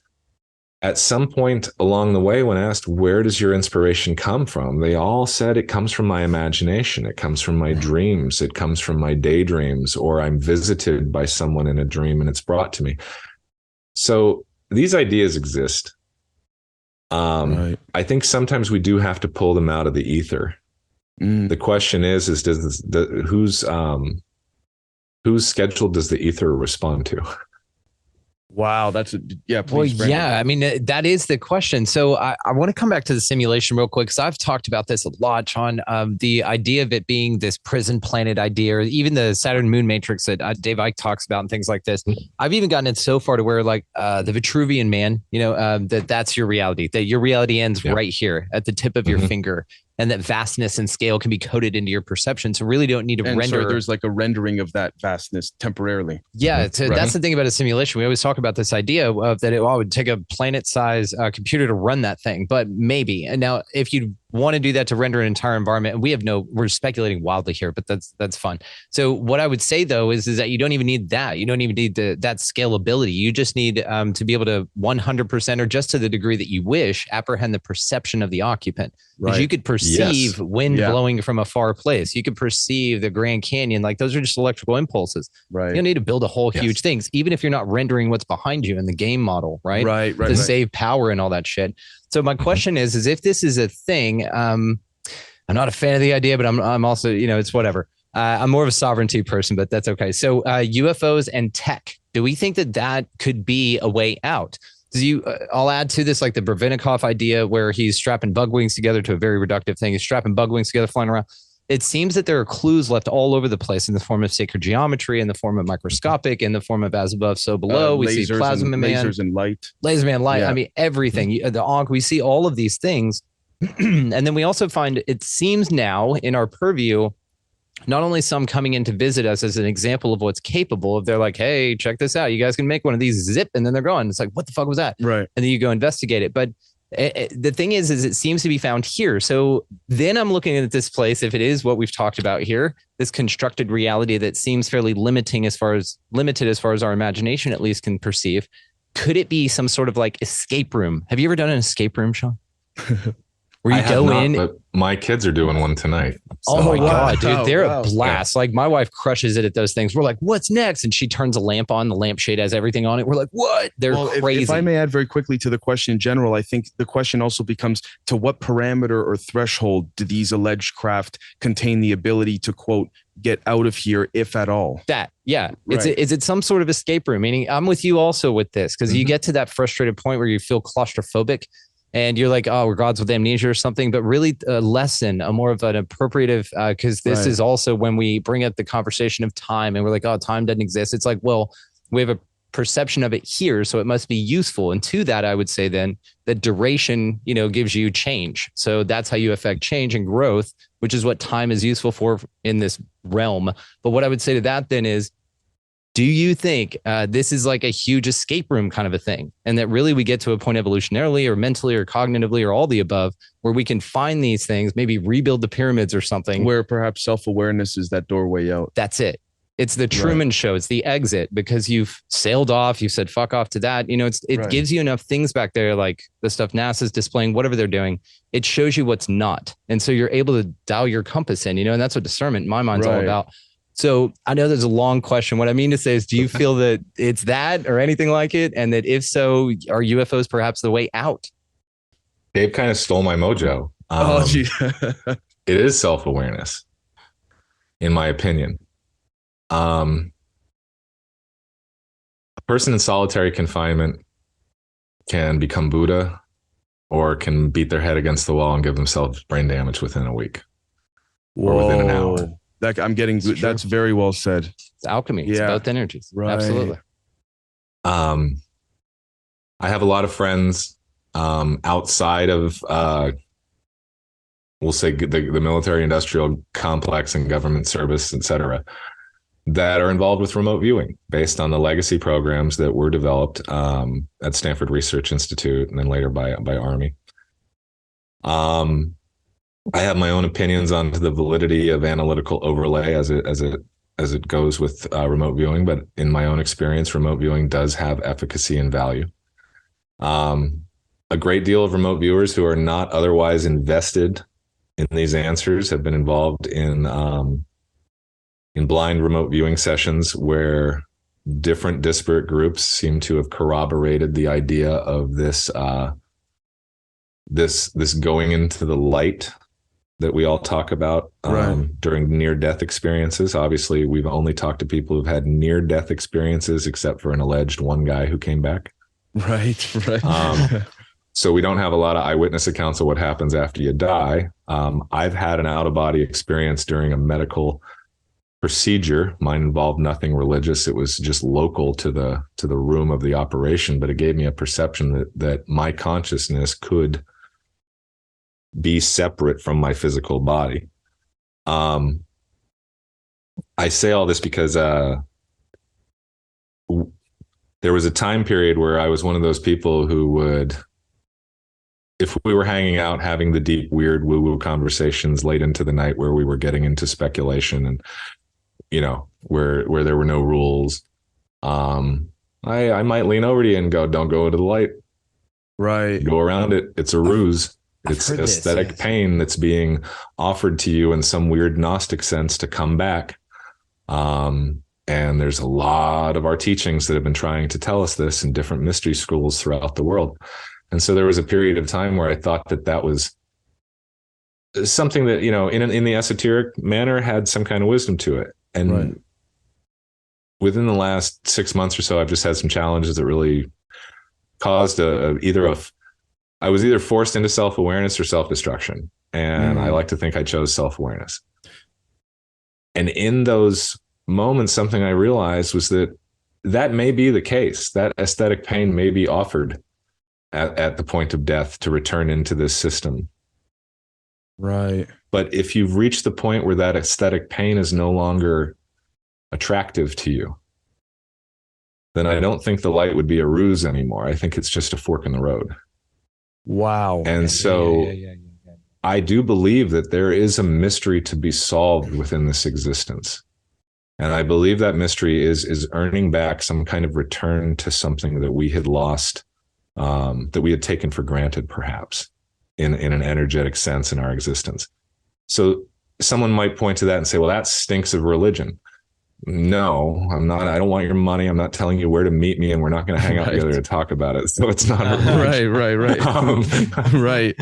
at some point along the way, when asked, where does your inspiration come from? They all said, it comes from my imagination. It comes from my dreams. It comes from my daydreams, or I'm visited by someone in a dream and it's brought to me. So these ideas exist. I think sometimes we do have to pull them out of the ether. The question is does whose schedule does the ether respond to? Wow, that's please. Well, yeah, I mean, that is the question. So I want to come back to the simulation real quick, because I've talked about this a lot, Sean. The idea of it being this prison planet idea, or even the Saturn moon matrix that Dave Icke talks about and things like this. I've even gotten it so far to where like the Vitruvian man, you know, that's your reality, that your reality ends right here at the tip of your finger. And that vastness and scale can be coded into your perception. So really don't need to render. So there's like a rendering of that vastness temporarily. Yeah. That's the thing about a simulation. We always talk about this idea of that it would take a planet size computer to run that thing, but maybe. And now if you want to do that to render an entire environment, and we're speculating wildly here, but that's fun. So what I would say though is that you don't even need that. You don't even need that scalability. You just need to be able to 100%, or just to the degree that you wish, apprehend the perception of the occupant. Because you could perceive wind blowing from a far place. You could perceive the Grand Canyon. Like those are just electrical impulses. Right. You don't need to build a whole huge things, even if you're not rendering what's behind you in the game model, right? To save power and all that shit. So my question is if this is a thing, I'm not a fan of the idea, but I'm also, you know, it's whatever. I'm more of a sovereignty person, but that's okay. So UFOs and tech, do we think that could be a way out? I'll add to this, like the Brevnikov idea where he's strapping bug wings together to a very reductive thing. He's strapping bug wings together, flying around. it seems that there are clues left all over the place in the form of sacred geometry, in the form of microscopic, in the form of as above, so below. We see plasma man, lasers and light. Laser man, light. Yeah. I mean, everything. The Ankh, we see all of these things. And then we also find, it seems now in our purview, not only some coming in to visit us as an example of what's capable of, they're like, hey, check this out. You guys can make one of these, zip, and then they're gone. It's like, what the fuck was that? Right. And then you go investigate it. But the thing is it seems to be found here. So then I'm looking at this place, if it is what we've talked about here, this constructed reality that seems fairly limited as far as our imagination at least can perceive. Could it be some sort of like escape room? Have you ever done an escape room, Sean? Where you go in, but my kids are doing one tonight. So. Oh my God, dude, they're a blast. Yeah. Like my wife crushes it at those things. We're like, what's next? And she turns a lamp on, the lampshade has everything on it. We're like, what? They're crazy. If I may add very quickly to the question in general, I think the question also becomes, to what parameter or threshold do these alleged craft contain the ability to, quote, get out of here, if at all? Right. Is it some sort of escape room? Meaning I'm with you also with this, because you get to that frustrated point where you feel claustrophobic. And you're like, oh, we're gods with amnesia or something, but really a lesson, a more of an appropriative, because this is also when we bring up the conversation of time and we're like, oh, time doesn't exist. It's like, well, we have a perception of it here, so it must be useful. And to that, I would say then that duration, gives you change. So that's how you affect change and growth, which is what time is useful for in this realm. But what I would say to that then is, do you think this is like a huge escape room kind of a thing? And that really we get to a point evolutionarily or mentally or cognitively or all the above where we can find these things, maybe rebuild the pyramids or something. Where perhaps self-awareness is that doorway out. That's it. It's the Truman Show. It's the exit, because you've sailed off. You said, fuck off to that. It gives you enough things back there, like the stuff NASA's displaying, whatever they're doing. It shows you what's not. And so you're able to dial your compass in, and that's what discernment in my mind's all about. So I know there's a long question. What I mean to say is, do you feel that it's that or anything like it? And that if so, are UFOs perhaps the way out? Dave kind of stole my mojo. It is self-awareness, in my opinion. A person in solitary confinement can become Buddha or can beat their head against the wall and give themselves brain damage within a week or within an hour. That's very well said. It's alchemy. It's both energies. Right. Absolutely. I have a lot of friends outside of, we'll say the military industrial complex and government service, et cetera, that are involved with remote viewing based on the legacy programs that were developed at Stanford Research Institute and then later by Army. I have my own opinions on the validity of analytical overlay as it goes with remote viewing, but in my own experience, remote viewing does have efficacy and value. A great deal of remote viewers who are not otherwise invested in these answers have been involved in blind remote viewing sessions where different disparate groups seem to have corroborated the idea of this going into the light that we all talk about during near-death experiences. Obviously, we've only talked to people who've had near-death experiences, except for an alleged one guy who came back. Right. So we don't have a lot of eyewitness accounts of what happens after you die. I've had an out-of-body experience during a medical procedure. Mine involved nothing religious. It was just local to the room of the operation, but it gave me a perception that my consciousness could be separate from my physical body. I say all this because there was a time period where I was one of those people who would, if we were hanging out having the deep, weird woo-woo conversations late into the night where we were getting into speculation and, where there were no rules, I might lean over to you and go, don't go into the light. Right. Go around it. It's a ruse. It's aesthetic pain that's being offered to you in some weird Gnostic sense to come back. And there's a lot of our teachings that have been trying to tell us this in different mystery schools throughout the world. And so there was a period of time where I thought that was something that, in the esoteric manner had some kind of wisdom to it. And within the last 6 months or so, I've just had some challenges that really caused I was either forced into self-awareness or self-destruction. And I like to think I chose self-awareness. And in those moments, something I realized was that may be the case. That aesthetic pain may be offered at the point of death to return into this system. Right. But if you've reached the point where that aesthetic pain is no longer attractive to you, then I don't think the light would be a ruse anymore. I think it's just a fork in the road. Wow. And so I do believe that there is a mystery to be solved within this existence. And I believe that mystery is earning back some kind of return to something that we had lost, that we had taken for granted, perhaps, in an energetic sense in our existence. So someone might point to that and say, well, that stinks of religion. No, I'm not. I don't want your money. I'm not telling you where to meet me, and we're not going to hang out together to talk about it. So it's not right. Right.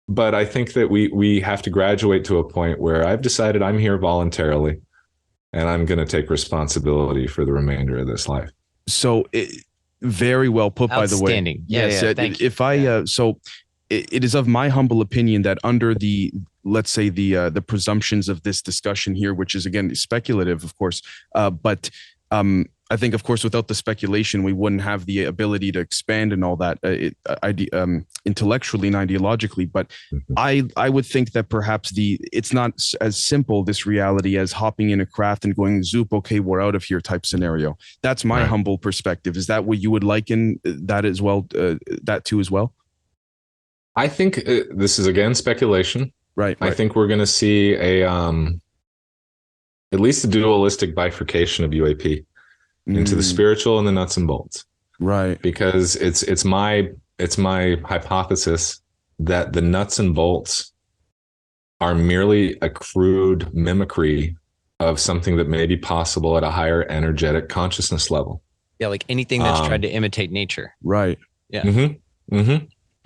But I think that we have to graduate to a point where I've decided I'm here voluntarily, and I'm going to take responsibility for the remainder of this life. So very well put, by the way. Outstanding. Yes. Thank you. If I so it is of my humble opinion that under the, let's say, the presumptions of this discussion here, which is again speculative, of course, but I think, of course, without the speculation, we wouldn't have the ability to expand and all that intellectually and ideologically. But I would think that perhaps it's not as simple, this reality, as hopping in a craft and going, zoop, okay, we're out of here type scenario. That's my humble perspective. Is that what you would liken that as well? That too as well? I think this is, again, speculation. Right. I think we're going to see at least a dualistic bifurcation of UAP into the spiritual and the nuts and bolts. Right. Because it's my hypothesis that the nuts and bolts are merely a crude mimicry of something that may be possible at a higher energetic consciousness level. Yeah, like anything that's tried to imitate nature. Right. Yeah.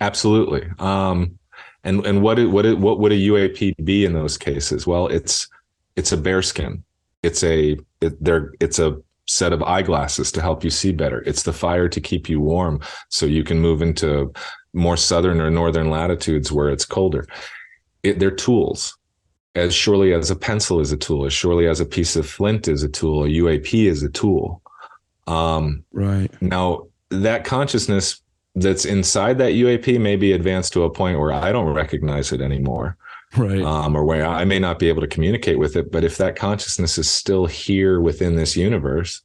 Absolutely. And what would a UAP be in those cases? Well, it's a bearskin. It's a set of eyeglasses to help you see better. It's the fire to keep you warm so you can move into more southern or northern latitudes where it's colder. They're tools. As surely as a pencil is a tool, as surely as a piece of flint is a tool, a UAP is a tool. Right. Now, that consciousness that's inside that UAP may be advanced to a point where I don't recognize it anymore. Right. Or where I may not be able to communicate with it. But if that consciousness is still here within this universe,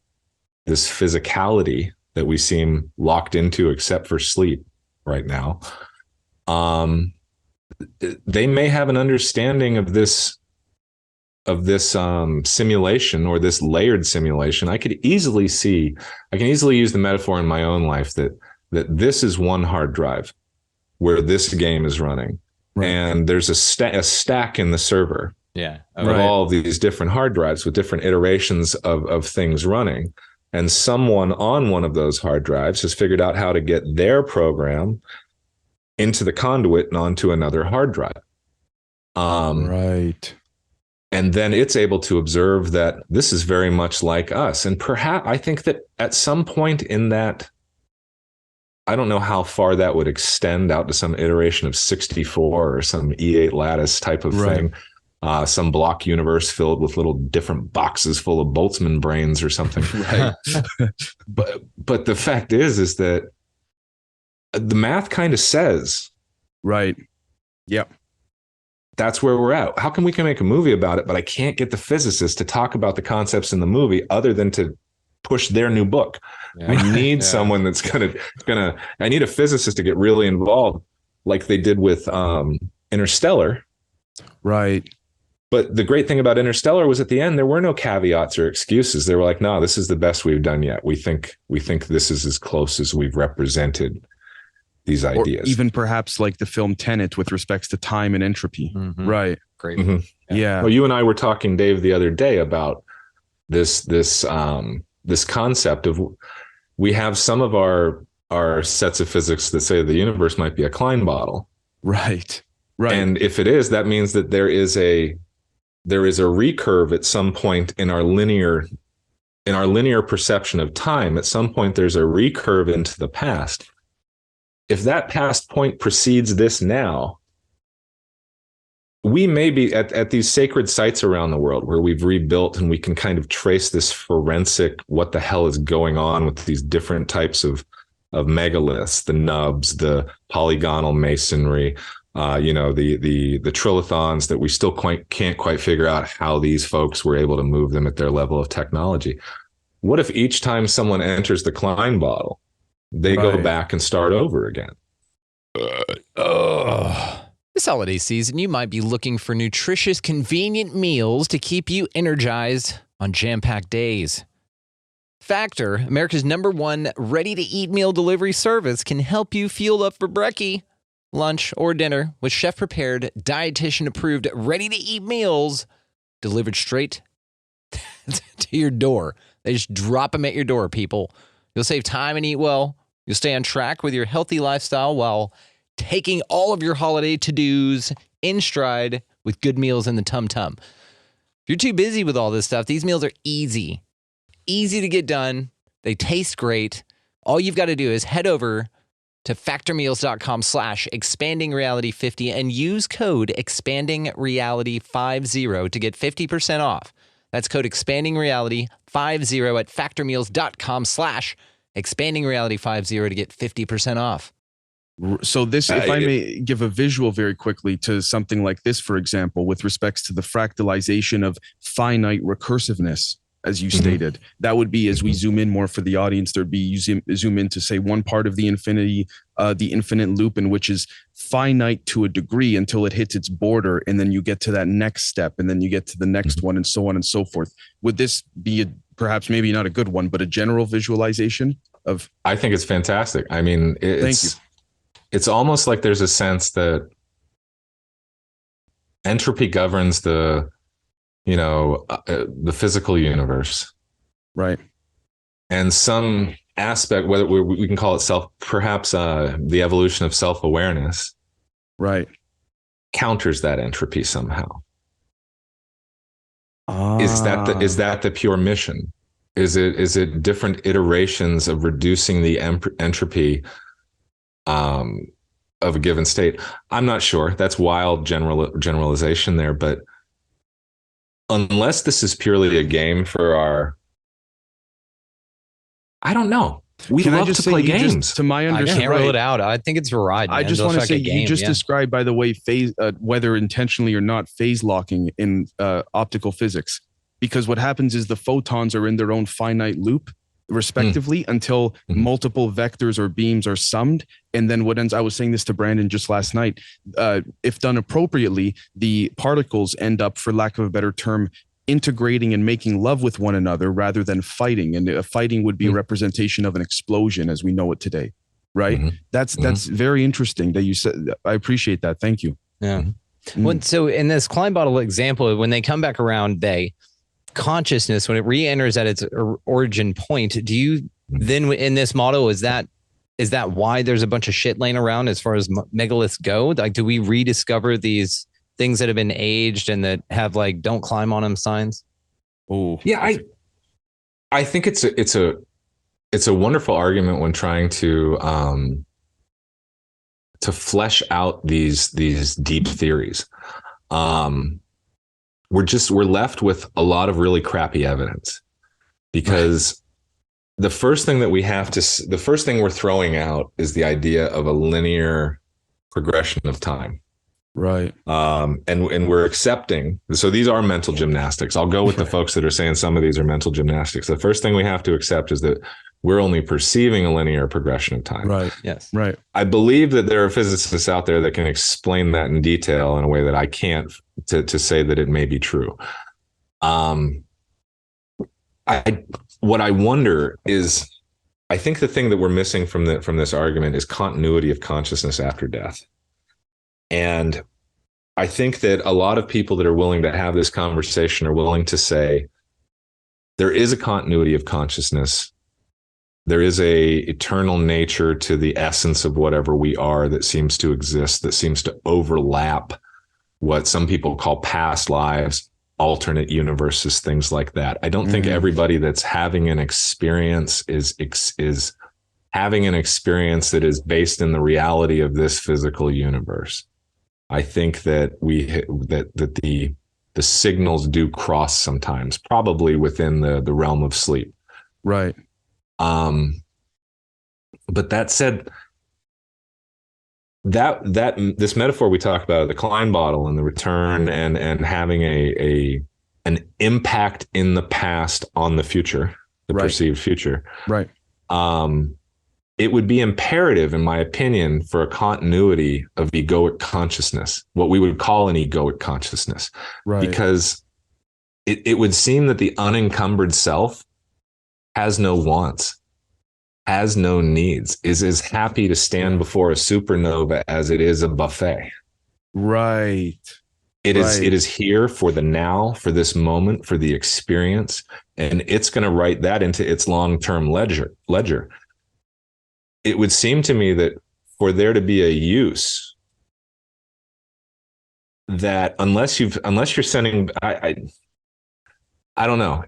this physicality that we seem locked into except for sleep right now, they may have an understanding of this simulation, or this layered simulation. I can easily use the metaphor in my own life that this is one hard drive where this game is running. Right. And there's a stack in the server of all of these different hard drives with different iterations of things running. And someone on one of those hard drives has figured out how to get their program into the conduit and onto another hard drive. Right. And then it's able to observe that this is very much like us. And perhaps I think that at some point in that, I don't know how far that would extend out to some iteration of 64 or some E8 lattice type of thing. Some block universe filled with little different boxes full of Boltzmann brains or something. Right. but the fact is that the math kind of says, right. Yep. That's where we're at. How come we can make a movie about it, but I can't get the physicists to talk about the concepts in the movie other than to push their new book? I need someone that's gonna. I need a physicist to get really involved, like they did with Interstellar. Right. But the great thing about Interstellar was at the end there were no caveats or excuses. They were like, "No, this is the best we've done yet. We think this is as close as we've represented these ideas." Or even perhaps like the film Tenet with respects to time and entropy. Mm-hmm. Right. Great. Mm-hmm. Yeah. Well, you and I were talking, Dave, the other day about this concept of, we have some of our sets of physics that say the universe might be a Klein bottle. Right. And if it is, that means that there is a recurve at some point in our linear perception of time. At some point, there's a recurve into the past. If that past point precedes this now, we may be at these sacred sites around the world where we've rebuilt, and we can kind of trace this forensic, what the hell is going on with these different types of megaliths, the nubs, the polygonal masonry, the trilithons that we still can't quite figure out how these folks were able to move them at their level of technology. What if each time someone enters the Klein bottle, they go back and start over again? This holiday season, you might be looking for nutritious, convenient meals to keep you energized on jam-packed days. Factor, America's #1 ready-to-eat meal delivery service, can help you fuel up for brekkie, lunch, or dinner with chef-prepared, dietitian-approved, ready-to-eat meals delivered straight to your door. They just drop them at your door, people. You'll save time and eat well. You'll stay on track with your healthy lifestyle while taking all of your holiday to-dos in stride with good meals in the tum-tum. If you're too busy with all this stuff, these meals are easy to get done. They taste great. All you've got to do is head over to factormeals.com/expandingreality50 and use code expandingreality50 to get 50% off. That's code expandingreality50 at factormeals.com/expandingreality50 to get 50% off. So this, if I may give a visual very quickly to something like this, for example, with respects to the fractalization of finite recursiveness, as you stated, that would be, as we zoom in more for the audience, there'd be you zoom in to say one part of the infinity, the infinite loop, in which is finite to a degree until it hits its border, and then you get to that next step, and then you get to the next one, and so on and so forth. Would this be perhaps maybe not a good one, but a general visualization of? I think it's fantastic. I mean, thank you. It's almost like there's a sense that entropy governs the physical universe. Right. And some aspect, whether we can call it perhaps the evolution of self-awareness. Right. Counters that entropy somehow. Is that the pure mission? Is it different iterations of reducing the entropy of a given state? I'm not sure. That's wild generalization there, but unless this is purely a game for I don't know. We love to play games. To my understanding, I can't rule it out. I think it's a ride. Man. I just want to say, you just described, by the way, phase, whether intentionally or not, phase locking in optical physics. Because what happens is the photons are in their own finite loop, respectively, until multiple vectors or beams are summed. And then I was saying this to Brandon just last night, if done appropriately, the particles end up, for lack of a better term, integrating and making love with one another rather than fighting. And fighting would be a representation of an explosion as we know it today. Right. That's very interesting that you said. I appreciate that. Thank you. Yeah. Well, so in this Klein bottle example, when they come back around, consciousness, when it re-enters at its origin point, do you then, in this model, is that why there's a bunch of shit laying around as far as megaliths go? Like, do we rediscover these things that have been aged and that have don't climb on them signs? Oh yeah, I think it's a wonderful argument when trying to flesh out these deep theories. We're left with a lot of really crappy evidence, because the first thing we're throwing out is the idea of a linear progression of time. Right. And we're accepting. So these are mental gymnastics. I'll go with the folks that are saying some of these are mental gymnastics. The first thing we have to accept is that we're only perceiving a linear progression of time. Right. Yes. Right. I believe that there are physicists out there that can explain that in detail in a way that I can't, to say that it may be true. What I wonder is, I think the thing that we're missing from this argument is continuity of consciousness after death. And I think that a lot of people that are willing to have this conversation are willing to say there is a continuity of consciousness. There is a eternal nature to the essence of whatever we are that seems to exist, that seems to overlap what some people call past lives, alternate universes, things like that. I don't think everybody that's having an experience is having an experience that is based in the reality of this physical universe. I think that the signals do cross sometimes, probably within the realm of sleep. Right. But that said, that this metaphor we talk about, the Klein bottle and the return and having an impact in the past on the future, the perceived future. Right. It would be imperative, in my opinion, for a continuity of egoic consciousness, what we would call an egoic consciousness. Right. Because it would seem that the unencumbered self has no wants, has no needs, is as happy to stand before a supernova as it is a buffet. Right. It is here for the now, for this moment, for the experience, and it's going to write that into its long-term ledger. It would seem to me that for there to be a use, that unless you're sending, I don't know.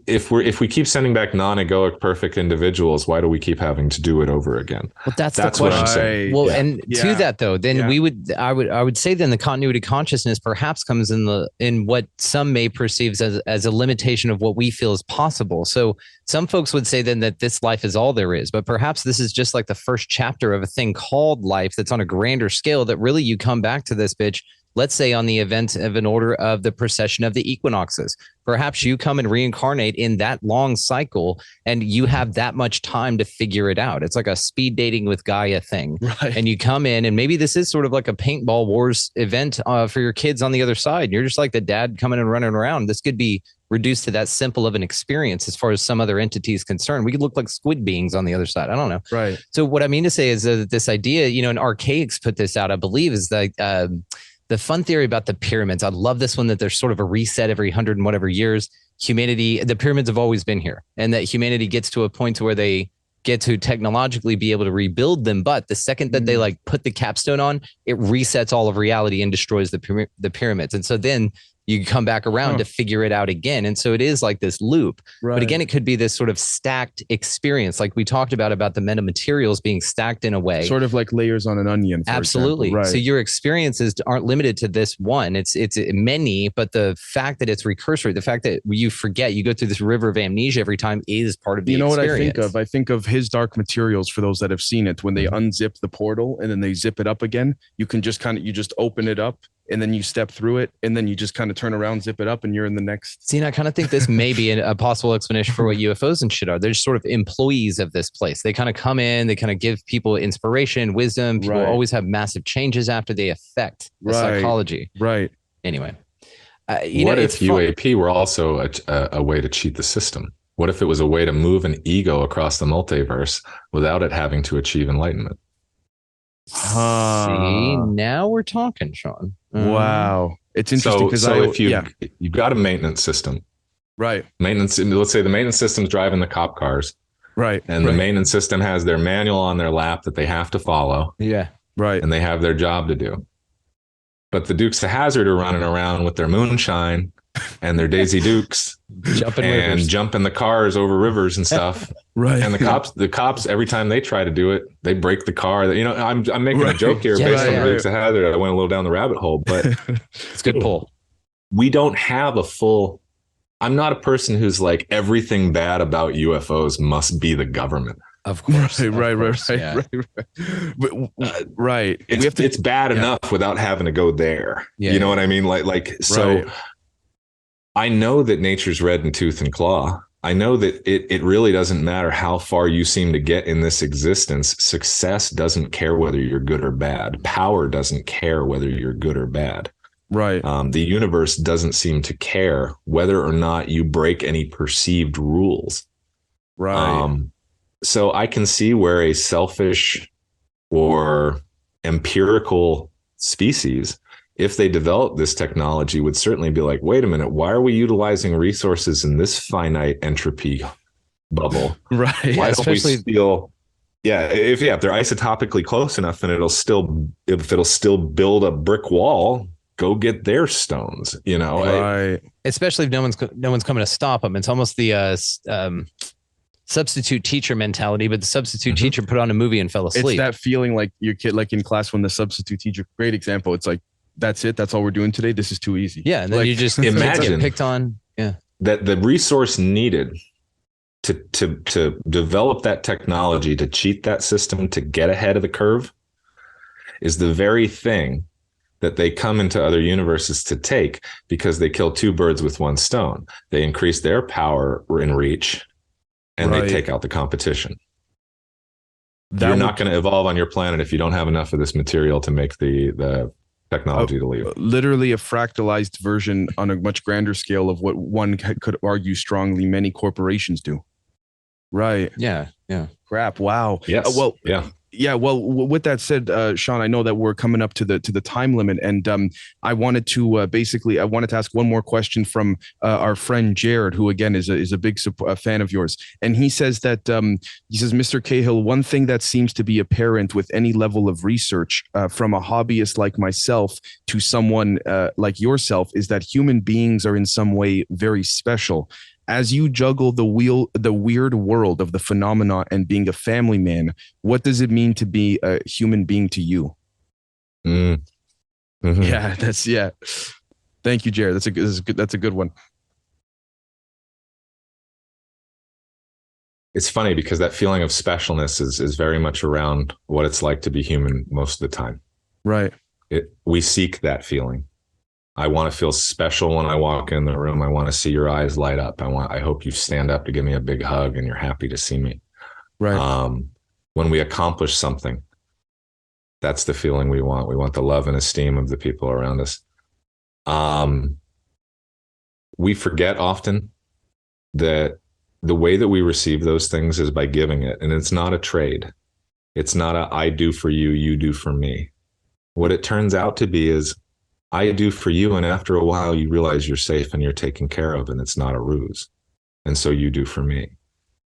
If we keep sending back non-egoic perfect individuals, why do we keep having to do it over again? Well, that's the what I'm question. saying. Well, and to that though, then I would say then the continuity consciousness perhaps comes in what some may perceive as a limitation of what we feel is possible. So some folks would say then that this life is all there is, but perhaps this is just like the first chapter of a thing called life that's on a grander scale, that really you come back to this bitch, let's say on the event of an order of the precession of the equinoxes. Perhaps you come and reincarnate in that long cycle and you have that much time to figure it out. It's like a speed dating with Gaia thing. Right. And you come in and maybe this is sort of like a paintball wars event for your kids on the other side. You're just like the dad coming and running around. This could be reduced to that simple of an experience as far as some other entity is concerned. We could look like squid beings on the other side. I don't know. Right. So what I mean to say is that this idea, and Archaics put this out, I believe, is that the fun theory about the pyramids. I love this one, that there's sort of a reset every 100 and whatever years. Humanity, the pyramids have always been here, and that humanity gets to a point to where they get to technologically be able to rebuild them. But the second that they like put the capstone on, it resets all of reality and destroys the pyramids. And so then you come back around to figure it out again. And so it is like this loop. Right. But again, it could be this sort of stacked experience, like we talked about the metamaterials being stacked in a way. Sort of like layers on an onion. Absolutely. Right. So your experiences aren't limited to this one. It's many, but the fact that it's recursory, the fact that you forget, you go through this river of amnesia every time is part of the experience. What I think of? I think of His Dark Materials, for those that have seen it, when they unzip the portal and then they zip it up again, you can just you just open it up, and then you step through it, and then you just kind of turn around, zip it up, and you're in the next. See, and I kind of think this may be a possible explanation for what UFOs and shit are. They're just sort of employees of this place. They kind of come in, they kind of give people inspiration, wisdom. People always have massive changes after they affect the psychology. Right. Anyway. What if UAP were also a way to cheat the system? What if it was a way to move an ego across the multiverse without it having to achieve enlightenment? See, now we're talking, Sean. Wow, it's interesting because if you've got a maintenance system, right? Maintenance. Let's say the maintenance system's driving the cop cars, right? And the maintenance system has their manual on their lap that they have to follow, right? And they have their job to do. But the Dukes of Hazzard are running around with their moonshine and their Daisy Dukes, jumping the cars over rivers and stuff. Right. And the cops, every time they try to do it, they break the car. I'm making a joke here based on the Dukes of Hazzard. I went a little down the rabbit hole, but it's a good pull. We don't have a full. I'm not a person who's like, everything bad about UFOs must be the government. Of course. Right. It's bad enough without having to go there. You know what I mean? So I know that nature's red in tooth and claw. I know that it really doesn't matter how far you seem to get in this existence. Success doesn't care whether you're good or bad. Power doesn't care whether you're good or bad. Right. The universe doesn't seem to care whether or not you break any perceived rules. Right. So I can see where a selfish or empirical species, if they develop this technology, would certainly be like, wait a minute, why are we utilizing resources in this finite entropy bubble? Right. Why don't we steal? If they're isotopically close enough, then it'll still build a brick wall, go get their stones, Right. Especially if no one's coming to stop them. It's almost the substitute teacher mentality, but the substitute teacher put on a movie and fell asleep. It's that feeling like your kid, like in class when the substitute teacher, great example. It's like, that's it. That's all we're doing today. This is too easy. Yeah. And then like, you just imagine get picked on. Yeah. That the resource needed to develop that technology, to cheat that system, to get ahead of the curve is the very thing that they come into other universes to take, because they kill two birds with one stone. They increase their power and reach, and they take out the competition. You're not going to evolve on your planet if you don't have enough of this material to make the technology to leave. Literally a fractalized version on a much grander scale of what one could argue strongly many corporations do. Right. Yeah. Yeah. Crap. Wow. Yes. Well, yeah. Yeah, well, with that said, Sean, I know that we're coming up to the time limit, and I wanted to ask one more question from our friend Jared, who again is a big fan of yours, and he says that Mr. Cahill, one thing that seems to be apparent with any level of research, from a hobbyist like myself to someone like yourself, is that human beings are in some way very special. As you juggle the weird world of the phenomena and being a family man, what does it mean to be a human being to you? Mm-hmm. Yeah. Thank you, Jared. That's a good one. It's funny because that feeling of specialness is very much around what it's like to be human most of the time. Right. We seek that feeling. I want to feel special when I walk in the room. I want to see your eyes light up. I hope you stand up to give me a big hug and you're happy to see me. Right. When we accomplish something, that's the feeling we want. We want the love and esteem of the people around us. We forget often that the way that we receive those things is by giving it. And it's not a trade. It's not a I do for you, you do for me. What it turns out to be is I do for you, and after a while you realize you're safe and you're taken care of, and it's not a ruse. And so you do for me.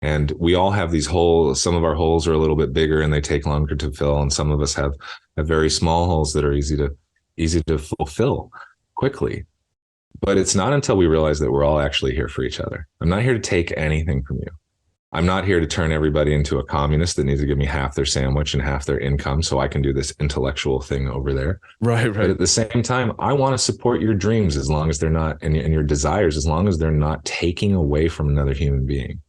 And we all have these holes. Some of our holes are a little bit bigger and they take longer to fill, and some of us have very small holes that are easy to fulfill quickly. But it's not until we realize that we're all actually here for each other. I'm not here to take anything from you. I'm not here to turn everybody into a communist that needs to give me half their sandwich and half their income so I can do this intellectual thing over there. Right. But at the same time, I want to support your dreams as long as they're not, and your desires, as long as they're not taking away from another human being.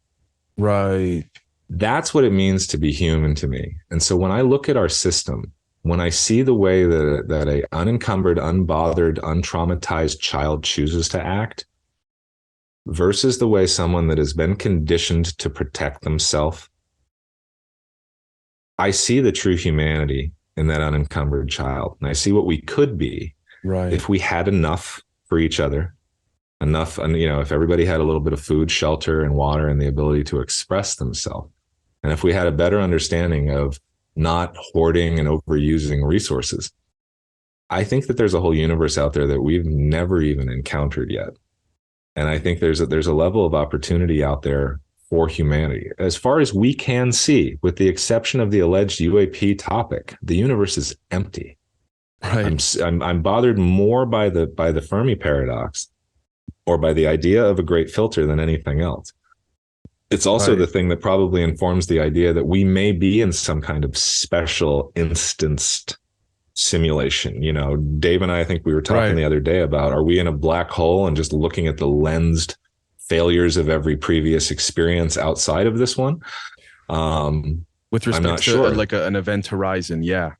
Right. That's what it means to be human to me. And so when I look at our system, when I see the way that a unencumbered, unbothered, untraumatized child chooses to act, versus the way someone that has been conditioned to protect themselves, I see the true humanity in that unencumbered child. And I see what we could be if we had enough for each other, enough, and if everybody had a little bit of food, shelter, and water, and the ability to express themselves. And if we had a better understanding of not hoarding and overusing resources, I think that there's a whole universe out there that we've never even encountered yet. And I think there's a level of opportunity out there for humanity. As far as we can see, with the exception of the alleged UAP topic, the universe is empty. Right. I'm bothered more by the Fermi paradox, or by the idea of a great filter, than anything else. It's also the thing that probably informs the idea that we may be in some kind of special instanced simulation. Dave and I think we were talking the other day about, are we in a black hole and just looking at the lensed failures of every previous experience outside of this one? With respect to like an event horizon. Yeah.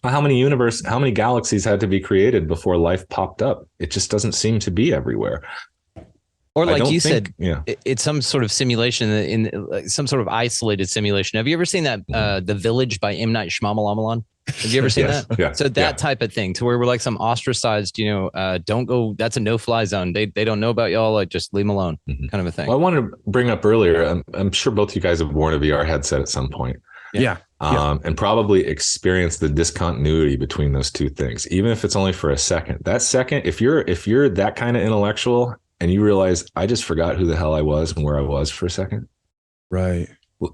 How many galaxies had to be created before life popped up? It just doesn't seem to be everywhere. Or like you said, it's some sort of simulation, in some sort of isolated simulation. Have you ever seen that The Village by M. Night Shyamalan? Have you ever seen that? Yeah. So that type of thing, to where we're like some ostracized, don't go, that's a no-fly zone. They don't know about y'all, like just leave them alone, kind of a thing. Well, I wanted to bring up earlier, I'm sure both you guys have worn a VR headset at some point. Yeah. And probably experience the discontinuity between those two things, even if it's only for a second. That second, if you're that kind of intellectual and you realize, I just forgot who the hell I was and where I was for a second. Right.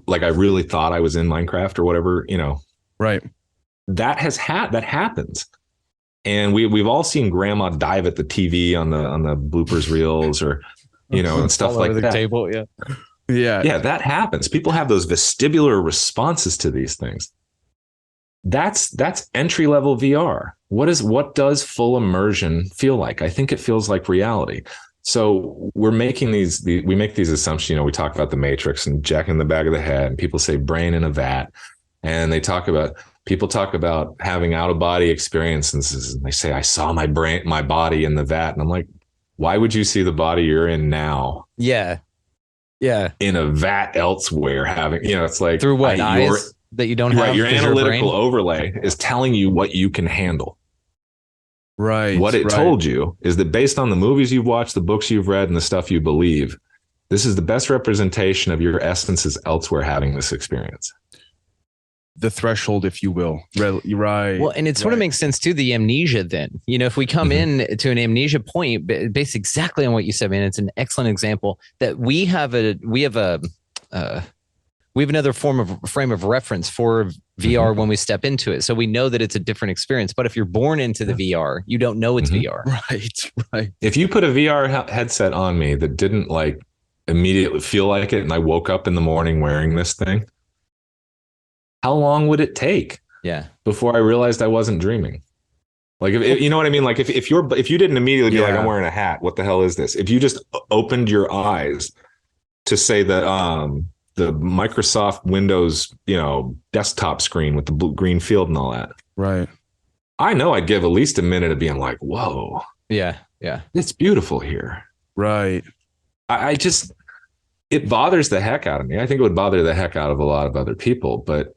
Like I really thought I was in Minecraft or whatever, Right. That happens. And we've all seen grandma dive at the TV on the bloopers reels, or, and stuff like that. Table, yeah. Yeah, that happens. People have those vestibular responses to these things. That's entry level VR. What does full immersion feel like? I think it feels like reality. So we make these assumptions. You know, we talk about the Matrix and Jack in the back of the head, and people say brain in a vat, and people talk about having out of body experiences, and they say, I saw my body in the vat, and I'm like, why would you see the body you're in now? Yeah. In a vat elsewhere, having, you know, it's like through what eyes that you don't have. Your analytical overlay is telling you what you can handle. Right. What it told you is that based on the movies you've watched, the books you've read, and the stuff you believe, this is the best representation of your essences elsewhere having this experience. The threshold, if you will. Right. Well, and it sort of makes sense too, the amnesia then. You know, if we come in to an amnesia point based exactly on what you said, man, it's an excellent example that we have another frame of reference for VR when we step into it. So we know that it's a different experience. But if you're born into the VR, you don't know it's VR. Right. If you put a VR headset on me that didn't like immediately feel like it, and I woke up in the morning wearing this thing, how long would it take? Yeah. Before I realized I wasn't dreaming. Like, if you know what I mean? Like if you didn't immediately be like, I'm wearing a hat, what the hell is this? If you just opened your eyes to say that, the Microsoft Windows, you know, desktop screen with the blue, green field and all that. Right. I know I'd give at least a minute of being like, whoa. Yeah. It's beautiful here. Right. It bothers the heck out of me. I think it would bother the heck out of a lot of other people, but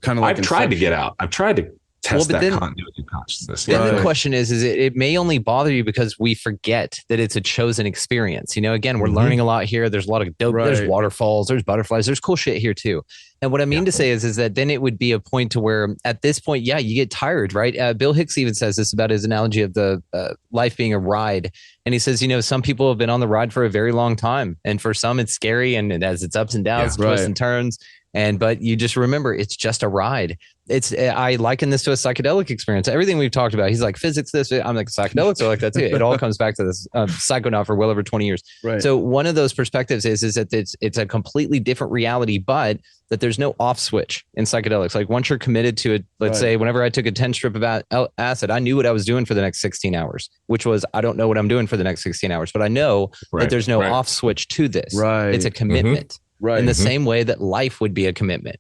kind of like I've tried to get out. I've tried to test that continuity of consciousness. Then the question is it may only bother you because we forget that it's a chosen experience. You know, again, we're learning a lot here. There's a lot of dope. There's waterfalls, there's butterflies, there's cool shit here too. And what I mean to say is that then it would be a point to where at this point, you get tired, right? Bill Hicks even says this about his analogy of the life being a ride. And he says, you know, some people have been on the ride for a very long time. And for some, it's scary and it has its ups and downs, twists and turns. But you just remember, it's just a ride. I liken this to a psychedelic experience. Everything we've talked about, he's like physics, this, I'm like psychedelics are like that too. It all comes back to this psychonaut for well over 20 years. Right. So one of those perspectives is that it's a completely different reality, but that there's no off switch in psychedelics. Like once you're committed to it, let's say whenever I took a 10 strip of acid, I knew what I was doing for the next 16 hours, which was, I don't know what I'm doing for the next 16 hours, but I know that there's no off switch to this. Right. It's a commitment. Right. In the same way that life would be a commitment.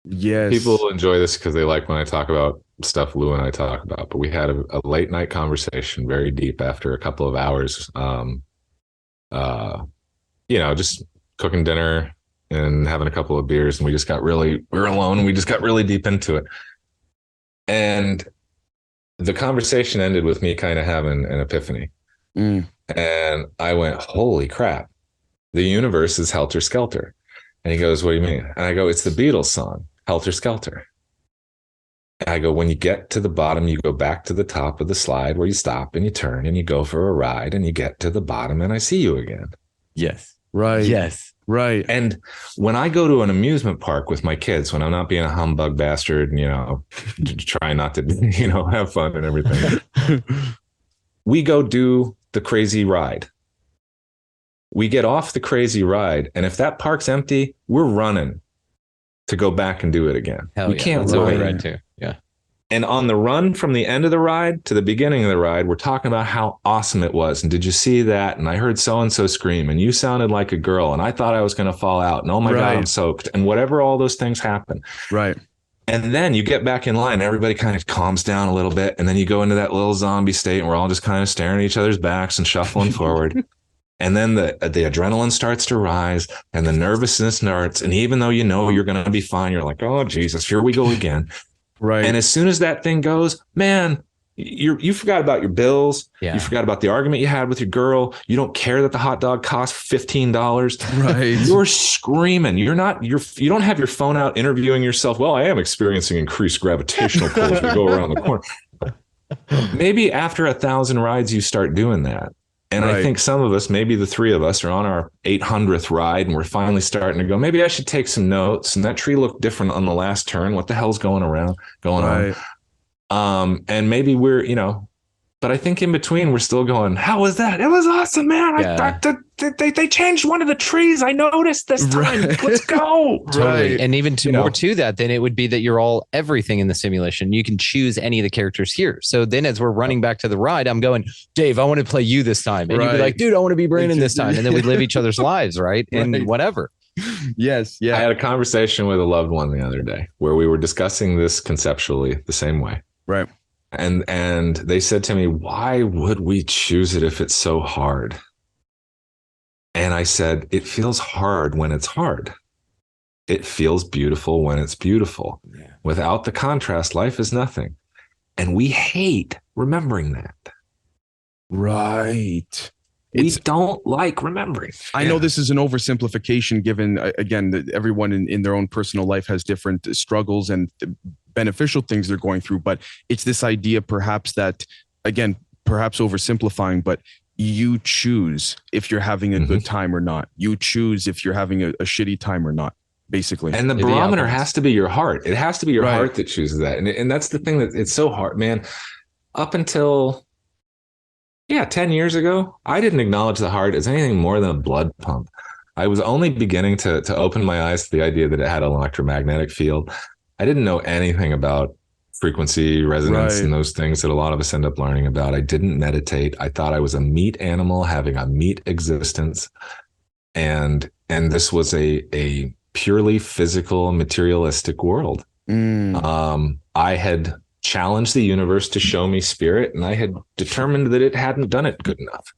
Yes. People enjoy this because they like when I talk about stuff Lou and I talk about, but we had a late night conversation, very deep after a couple of hours, you know, just cooking dinner and having a couple of beers, and we were alone and we just got really deep into it. And the conversation ended with me kind of having an epiphany. And I went, holy crap, the universe is helter skelter. And he goes, what do you mean? And I go, it's the Beatles song, Helter Skelter. And I go, when you get to the bottom, you go back to the top of the slide where you stop and you turn and you go for a ride and you get to the bottom and I see you again. Yes. Right. Yes. Right. And when I go to an amusement park with my kids, when I'm not being a humbug bastard and, you know, trying not to, you know, have fun and everything, we go do the crazy ride. We get off the crazy ride, and if that park's empty, we're running to go back and do it again. We can't run. Right too. Yeah. And on the run from the end of the ride to the beginning of the ride, we're talking about how awesome it was. And did you see that? And I heard so-and-so scream, and you sounded like a girl, and I thought I was going to fall out. And oh my God, I'm soaked. And whatever, all those things happen. Right. And then you get back in line, and everybody kind of calms down a little bit. And then you go into that little zombie state, and we're all just kind of staring at each other's backs and shuffling forward. And then the adrenaline starts to rise and the nervousness starts. And even though you know you're going to be fine, you're like, oh, Jesus, here we go again. Right. And as soon as that thing goes, man, you forgot about your bills. Yeah. You forgot about the argument you had with your girl. You don't care that the hot dog cost $15. Right. You're screaming. You don't have your phone out interviewing yourself. Well, I am experiencing increased gravitational pull as we go around the corner. Maybe after 1,000 rides, you start doing that. And I think some of us, maybe the three of us, are on our 800th ride, and we're finally starting to go, maybe I should take some notes. And that tree looked different on the last turn. What the hell's going on? And maybe we're, you know, but I think in between we're still going, how was that? It was awesome, man. they changed one of the trees. I noticed this time. Right. Let's go. Totally. And even You know. more to that, then it would be that you're all everything in the simulation. You can choose any of the characters here. So then as we're running back to the ride, I'm going, Dave, I want to play you this time. And you'd be like, dude, I want to be Brandon this time. And then we'd live each other's lives, right? And whatever. Yes. Yeah. I had a conversation with a loved one the other day where we were discussing this conceptually the same way. Right. And they said to me, why would we choose it if it's so hard? And I said, it feels hard when it's hard. It feels beautiful when it's beautiful. Yeah. Without the contrast, life is nothing. And we hate remembering that. Right. We don't like remembering. I know this is an oversimplification given, again, that everyone in their own personal life has different struggles and beneficial things they're going through. But it's this idea perhaps that, again, perhaps oversimplifying, but you choose if you're having a good time or not. You choose if you're having a shitty time or not, basically. And the barometer has to be your heart. It has to be your heart that chooses that. And that's the thing that it's so hard, man. Up until... 10 years ago, I didn't acknowledge the heart as anything more than a blood pump. I was only beginning to open my eyes to the idea that it had an electromagnetic field. I didn't know anything about frequency, resonance, and those things that a lot of us end up learning about. I didn't meditate. I thought I was a meat animal having a meat existence. And this was a purely physical, materialistic world. I had challenged the universe to show me spirit, and I had determined that it hadn't done it good enough.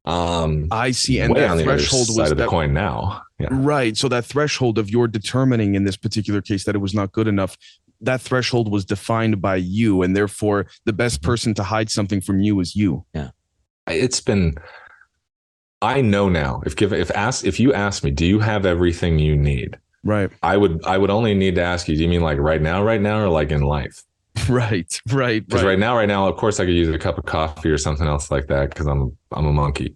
I see. And that threshold was side of the coin now. Yeah. Right. So that threshold of your determining in this particular case that it was not good enough, that threshold was defined by you, and therefore the best person to hide something from you is you. Yeah. I know now, if you ask me, do you have everything you need? Right. I would only need to ask you, do you mean like right now, or like in life? Right. Because right now, of course I could use a cup of coffee or something else like that because I'm a monkey.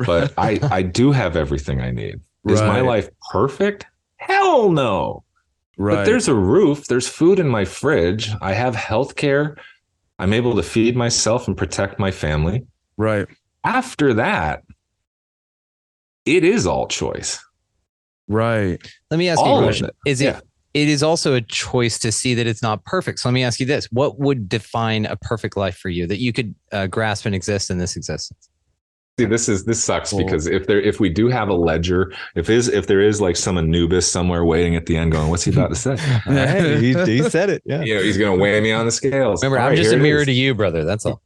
But I do have everything I need. Is my life perfect? Hell no. Right. But there's a roof, there's food in my fridge. I have healthcare. I'm able to feed myself and protect my family. Right. After that, it is all choice. Right. Let me ask you a question. It is also a choice to see that it's not perfect. So let me ask you this. What would define a perfect life for you that you could grasp and exist in this existence? See, this sucks because if we do have a ledger, if there is like some Anubis somewhere waiting at the end going, what's he about to say? All right, he said it. Yeah. He's going to weigh me on the scales. Remember, I'm just a mirror to you, brother. That's all.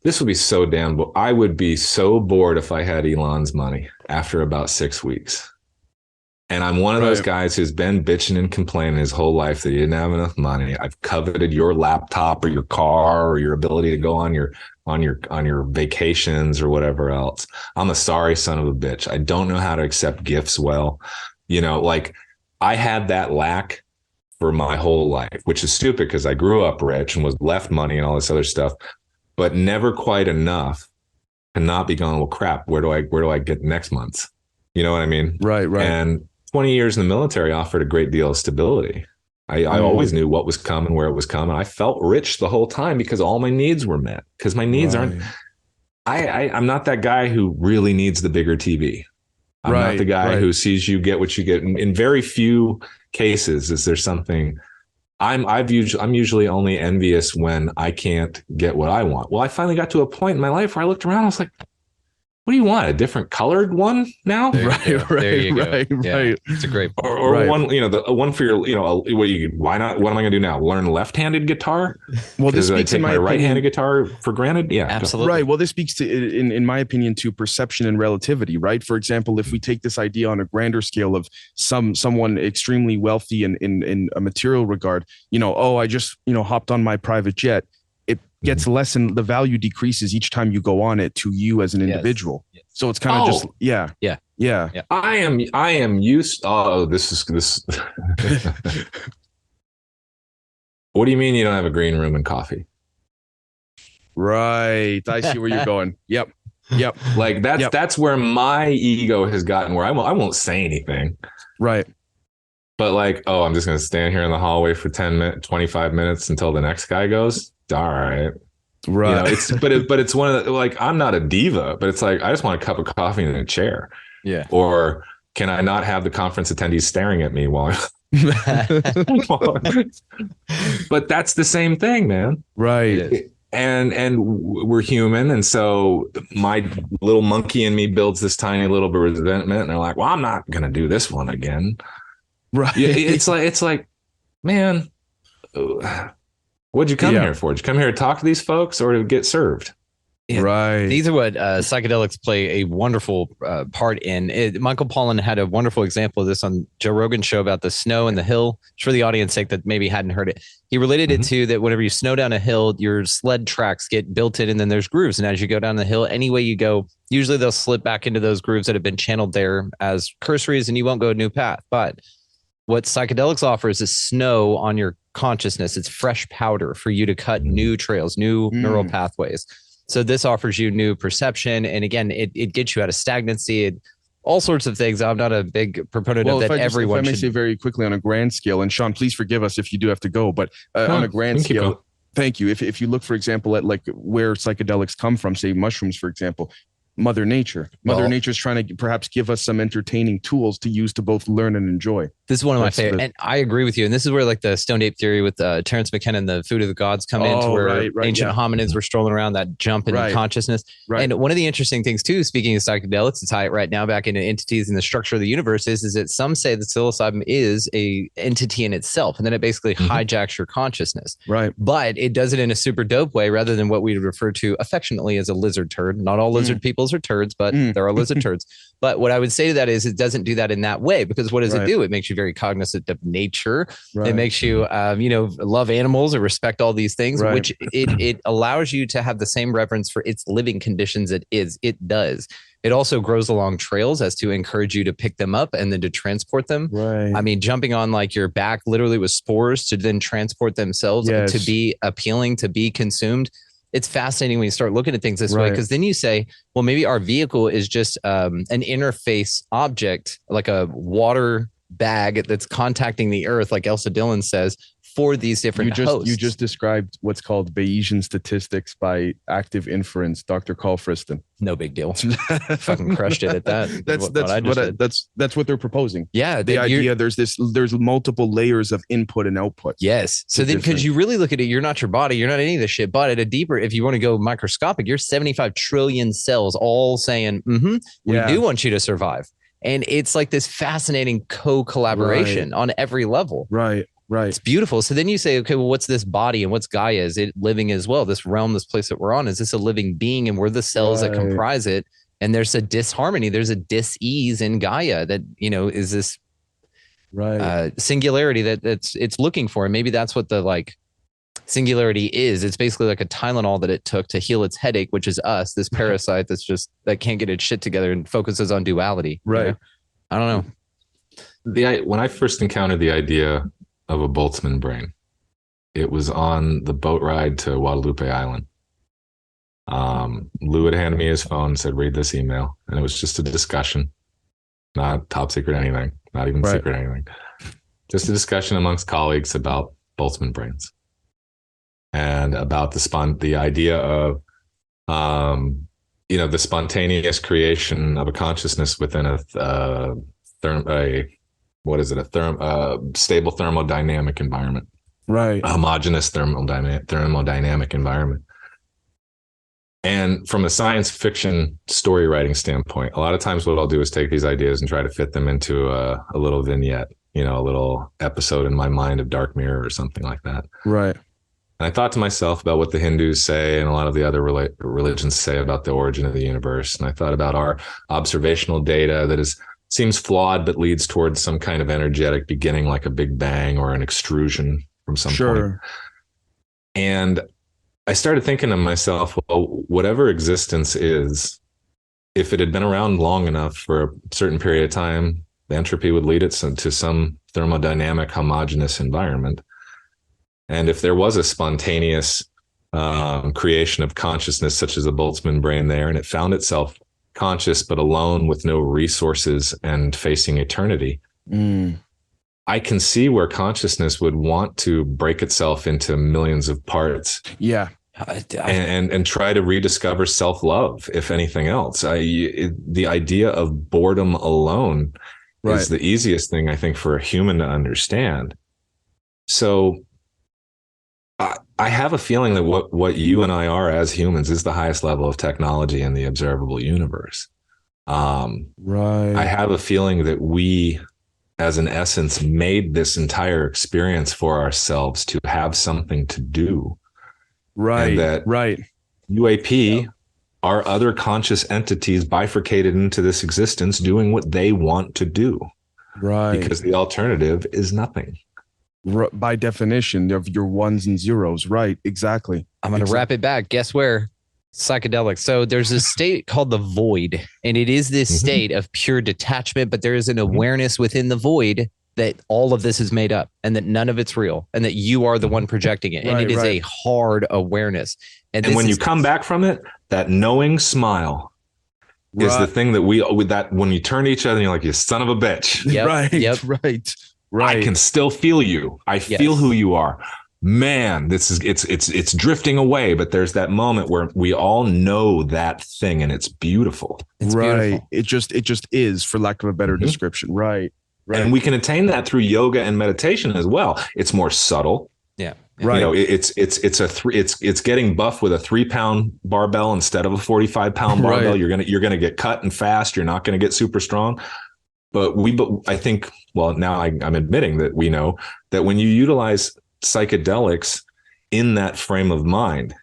This would be so damn, I would be so bored if I had Elon's money after about 6 weeks. And I'm one of those guys who's been bitching and complaining his whole life that he didn't have enough money. I've coveted your laptop or your car or your ability to go on your vacations or whatever else. I'm a sorry son of a bitch. I don't know how to accept gifts well. Like I had that lack for my whole life, which is stupid because I grew up rich and was left money and all this other stuff, but never quite enough to not be going, well, crap, where do I get next month? You know what I mean? Right. And 20 years in the military offered a great deal of stability. I always knew what was coming, where it was coming. I felt rich the whole time because all my needs were met. Because my needs aren't. I'm not that guy who really needs the bigger TV. I'm not the guy who sees you get what you get. In very few cases is there something. I'm usually only envious when I can't get what I want. Well, I finally got to a point in my life where I looked around. I was like, what do you want? A different colored one now? There you go. It's a great point. Or one, the one for your, why not? What am I going to do now? Learn left-handed guitar? Well, this speaks take my right-handed guitar for granted. Yeah, absolutely. Right. Well, this speaks to, in my opinion, to perception and relativity. Right. For example, if we take this idea on a grander scale of someone extremely wealthy in a material regard, I just hopped on my private jet. It gets less and the value decreases each time you go on it to you as an individual. Yes. So it's kind of just, yeah. I am used. Oh, this. What do you mean you don't have a green room and coffee? Right. I see where you're going. Yep. Like that's where my ego has gotten where I won't say anything. Right. But like, I'm just going to stand here in the hallway for 25 minutes until the next guy goes. All right. Right. But it's one of the, like, I'm not a diva, but it's like, I just want a cup of coffee and a chair. Yeah. Or can I not have the conference attendees staring at me while but that's the same thing, man. Right. And we're human. And so my little monkey in me builds this tiny little bit of resentment. And they're like, well, I'm not going to do this one again. Right. It's like, man, what'd you come here for? Did you come here to talk to these folks or to get served? Yeah, right. These are what psychedelics play a wonderful part in. Michael Pollan had a wonderful example of this on Joe Rogan's show about the snow and the hill. For the audience sake that maybe hadn't heard it, he related it to that whenever you snow down a hill, your sled tracks get built in and then there's grooves. And as you go down the hill, any way you go, usually they'll slip back into those grooves that have been channeled there as cursories and you won't go a new path. But what psychedelics offers is snow on your consciousness. It's fresh powder for you to cut new trails, new neural pathways. So this offers you new perception. And again, it gets you out of stagnancy, all sorts of things. I'm not a big proponent of that. Everyone if I may should say very quickly on a grand scale, and Sean, please forgive us if you do have to go, but on a grand scale, thank you. If you look, for example, at like where psychedelics come from, say mushrooms, for example, Mother Nature. Mother Nature's trying to perhaps give us some entertaining tools to use to both learn and enjoy. This is one of my favorite, and I agree with you. And this is where like the stoned ape theory with Terrence McKenna and the food of the gods come into where ancient hominids were strolling around, that jump in consciousness. Right. And one of the interesting things too, speaking of psychedelics, to tie it right now back into entities and the structure of the universe is that some say that psilocybin is a entity in itself, and then it basically hijacks your consciousness. Right. But it does it in a super dope way rather than what we refer to affectionately as a lizard turd. Not all lizard peoples are turds, but there are lizard turds. But what I would say to that is it doesn't do that in that way, because what does it do? It makes you very cognizant of nature. It makes you, love animals or respect all these things, which it allows you to have the same reverence for its living conditions it does. It also grows along trails as to encourage you to pick them up and then to transport them. Right. I mean, jumping on like your back literally with spores to then transport themselves to be appealing, to be consumed. It's fascinating when you start looking at things this way, because then you say, well, maybe our vehicle is just an interface object, like a water bag that's contacting the earth, like Elsa Dillon says, for these different hosts. You just described what's called Bayesian statistics by active inference, Dr. Carl Friston. No big deal. Fucking crushed it at that. That's what they're proposing. Yeah. The idea there's multiple layers of input and output. Yes. So then, because you really look at it, you're not your body, you're not any of this shit, but at a deeper, if you want to go microscopic, you're 75 trillion cells all saying, we do want you to survive. And it's like this fascinating co-collaboration on every level. Right. It's beautiful. So then you say, okay, well, what's this body and what's Gaia? Is it living as well? This realm, this place that we're on, is this a living being? And we're the cells that comprise it. And there's a disharmony. There's a dis-ease in Gaia that, is this singularity it's looking for. And maybe that's what the like singularity is. It's basically like a Tylenol that it took to heal its headache, which is us, this parasite that can't get its shit together and focuses on duality. Right. I don't know. When I first encountered the idea of a Boltzmann brain, it was on the boat ride to Guadalupe Island. Lou had handed me his phone and said, read this email. And it was just a discussion, not top secret anything, not even secret anything. Just a discussion amongst colleagues about Boltzmann brains and about the idea of, the spontaneous creation of a consciousness within a stable thermodynamic environment, a homogeneous thermodynamic environment. And from a science fiction story writing standpoint, a lot of times what I'll do is take these ideas and try to fit them into a little vignette, a little episode in my mind of Dark Mirror or something like that. Right. And I thought to myself about what the Hindus say and a lot of the other religions say about the origin of the universe. And I thought about our observational data that seems flawed, but leads towards some kind of energetic beginning, like a big bang or an extrusion from some point. And I started thinking to myself, well, whatever existence is, if it had been around long enough for a certain period of time, the entropy would lead it to some thermodynamic homogeneous environment. And if there was a spontaneous creation of consciousness, such as a Boltzmann brain there, and it found itself conscious but alone with no resources and facing eternity, I can see where consciousness would want to break itself into millions of parts and try to rediscover self-love, if anything else. The idea of boredom alone is the easiest thing, I think, for a human to understand. So I have a feeling that what you and I are as humans is the highest level of technology in the observable universe. I have a feeling that we, as an essence, made this entire experience for ourselves to have something to do. And that UAP are other conscious entities bifurcated into this existence doing what they want to do. Because the alternative is nothing. By definition of your ones and zeros. Right. Exactly. I'm going to wrap it back. Guess where? Psychedelics. So there's a state called the void, and it is this state of pure detachment, but there is an awareness within the void that all of this is made up and that none of it's real and that you are the one projecting it. And it is a hard awareness. And when you come back from it, that knowing smile is the thing that when you turn to each other and you're like, you son of a bitch. I can still feel you. I feel who you are. Man, it's drifting away, but there's that moment where we all know that thing and it's beautiful. It's beautiful. It just is, for lack of a better description. Right. And we can attain that through yoga and meditation as well. It's more subtle. Yeah. Right. You know, it's getting buff with a 3-pound barbell instead of a 45-pound barbell. You're gonna get cut and fast. You're not gonna get super strong. But I think, well, now I'm admitting that we know that when you utilize psychedelics in that frame of mind,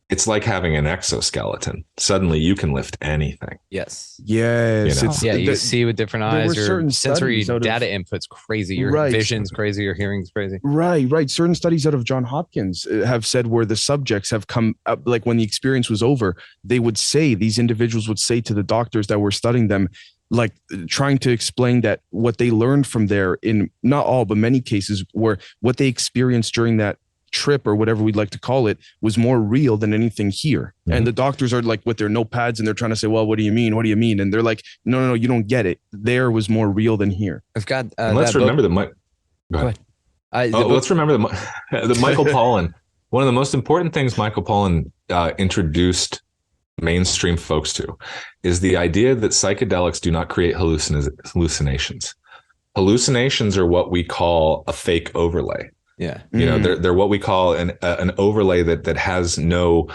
it's like having an exoskeleton. Suddenly you can lift anything. Yes. Yes. You know? You see with different eyes. Your sensory data input's crazy. Your vision's crazy. Your hearing's crazy. Right. Certain studies out of Johns Hopkins have said where the subjects have come up, like when the experience was over, these individuals would say to the doctors that were studying them, like trying to explain that what they learned from there, in not all, but many cases, were what they experienced during that trip, or whatever we'd like to call it, was more real than anything here. And the doctors are like with their notepads and they're trying to say, well, what do you mean? What do you mean? And they're like, no, you don't get it. There was more real than here. I've got, let's remember that. Let's remember that Michael Pollan, one of the most important things Michael Pollan introduced mainstream folks to is the idea that psychedelics do not create hallucinations. Hallucinations are what we call a fake overlay. Yeah. You know, they're what we call an overlay that has no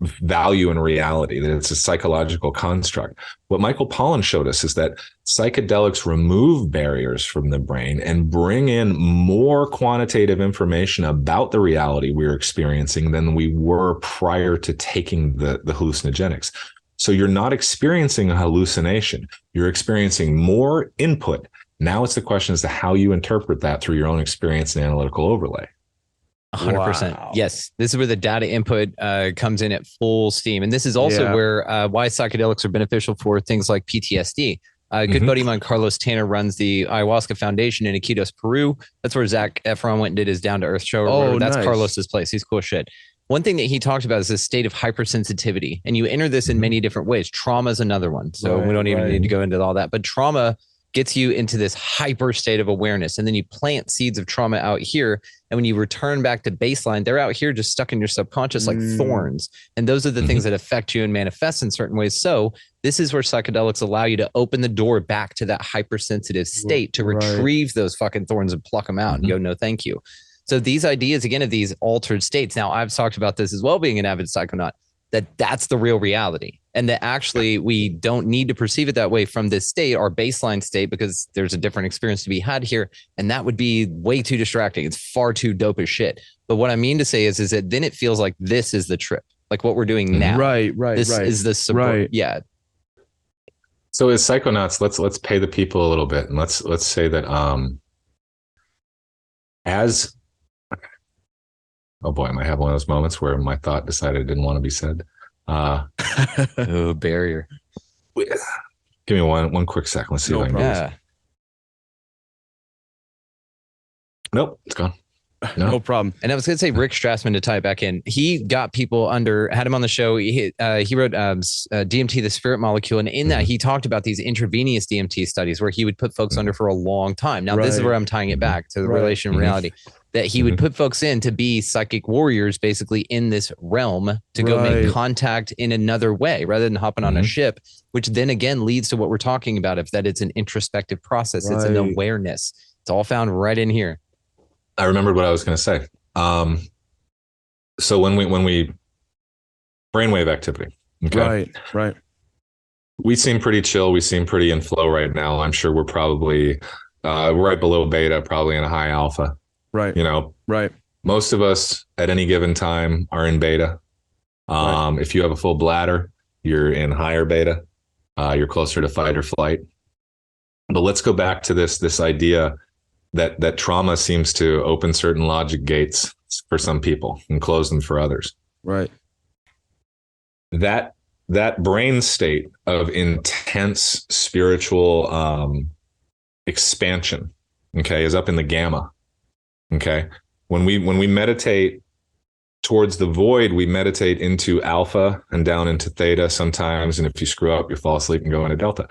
value in reality, that it's a psychological construct. What Michael Pollan showed us is that psychedelics remove barriers from the brain and bring in more quantitative information about the reality we're experiencing than we were prior to taking the hallucinogenics. So you're not experiencing a hallucination. You're experiencing more input. Now it's the question as to how you interpret that through your own experience and analytical overlay. 100%. Wow. Yes. This is where the data input comes in at full steam. And this is also where why psychedelics are beneficial for things like PTSD. A good buddy of mine, Carlos Tanner, runs the Ayahuasca Foundation in Iquitos, Peru. That's where Zac Efron went and did his Down to Earth show. That's nice. Carlos's place. He's cool shit. One thing that he talked about is this state of hypersensitivity. And you enter this in many different ways. Trauma is another one. So we don't even need to go into all that. But trauma gets you into this hyper state of awareness. And then you plant seeds of trauma out here. And when you return back to baseline, they're out here just stuck in your subconscious like thorns. And those are the things that affect you and manifest in certain ways. So this is where psychedelics allow you to open the door back to that hypersensitive state to retrieve those fucking thorns and pluck them out and go, no, thank you. So these ideas, again, of these altered states. Now, I've talked about this as well, being an avid psychonaut, that's the real reality. And that actually we don't need to perceive it that way from this state, our baseline state, because there's a different experience to be had here. And that would be way too distracting. It's far too dope as shit. But what I mean to say is that then it feels like this is the trip, like what we're doing now. This is the support. Yeah. So as psychonauts, let's pay the people a little bit. And let's say that oh boy, I might have one of those moments where my thought decided it didn't want to be said. Barrier. Give me one quick second. Let's see if I can do this. Nope, it's gone. No problem. And I was going to say Rick Strassman, to tie it back in. He got people had him on the show. He wrote DMT, the spirit molecule. And in that, he talked about these intravenous DMT studies where he would put folks under for a long time. Now, this is where I'm tying it back to the relation reality. that he would put folks in to be psychic warriors, basically in this realm to go make contact in another way rather than hopping on a ship, which then again leads to what we're talking about. If that it's an introspective process, it's an awareness. It's all found right in here. I remembered what I was going to say. So when we brainwave activity, okay, right. We seem pretty chill. We seem pretty in flow right now. I'm sure we're probably right below beta, probably in a high alpha. Right. Right. Most of us at any given time are in beta. If you have a full bladder, you're in higher beta. You're closer to fight or flight. But let's go back to this idea that trauma seems to open certain logic gates for some people and close them for others. Right. That brain state of intense spiritual expansion, okay, is up in the gamma. Okay. When we meditate towards the void, we meditate into alpha and down into theta sometimes. And if you screw up, you fall asleep and go into delta.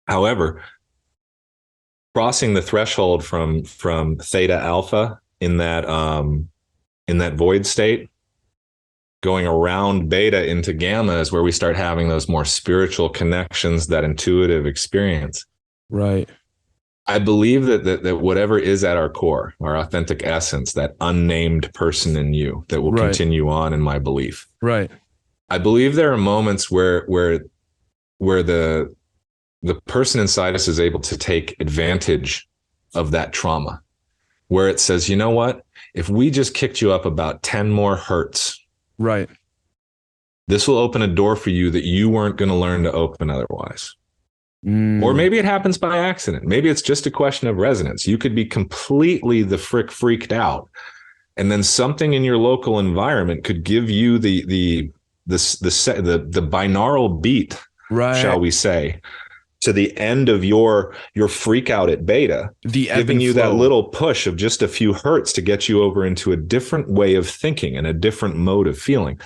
However, crossing the threshold from theta alpha in that void state, going around beta into gamma is where we start having those more spiritual connections, that intuitive experience. Right. I believe that whatever is at our core, our authentic essence, that unnamed person in you that will continue on in my belief. Right. I believe there are moments where the person inside us is able to take advantage of that trauma, where it says, you know what, if we just kicked you up about 10 more hertz, right, this will open a door for you that you weren't going to learn to open otherwise. Or maybe it happens by accident. Maybe it's just a question of resonance. You could be completely freaked out, and then something in your local environment could give you the binaural beat, shall we say, to the end of your freak out at beta, giving you that little push of just a few hertz to get you over into a different way of thinking and a different mode of feeling.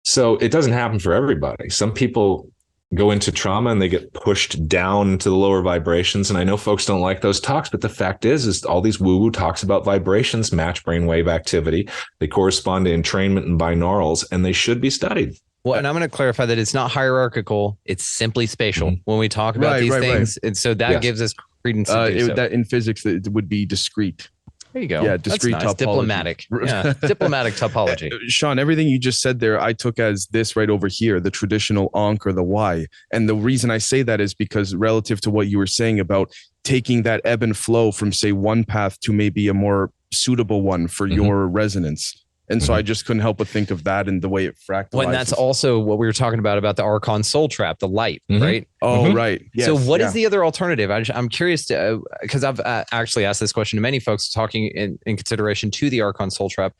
So it doesn't happen for everybody. Some people go into trauma and they get pushed down to the lower vibrations. And I know folks don't like those talks, but the fact is all these woo-woo talks about vibrations match brainwave activity. They correspond to entrainment and binaurals, and they should be studied. Well, and I'm going to clarify that it's not hierarchical. It's simply spatial when we talk about these things. And so that gives us credence. That in physics, it would be discrete. There you go. Yeah, discrete topology. Diplomatic. Yeah, diplomatic topology. Sean, everything you just said there, I took as this right over here, the traditional Ankh or the Y. And the reason I say that is because relative to what you were saying about taking that ebb and flow from, say, one path to maybe a more suitable one for your resonance. And so I just couldn't help but think of that and the way it fractalizes. When that's also what we were talking about the Archon soul trap, the light, right? Oh, right. Yes. So what is the other alternative? I'm curious to, because I've actually asked this question to many folks talking in consideration to the Archon soul trap.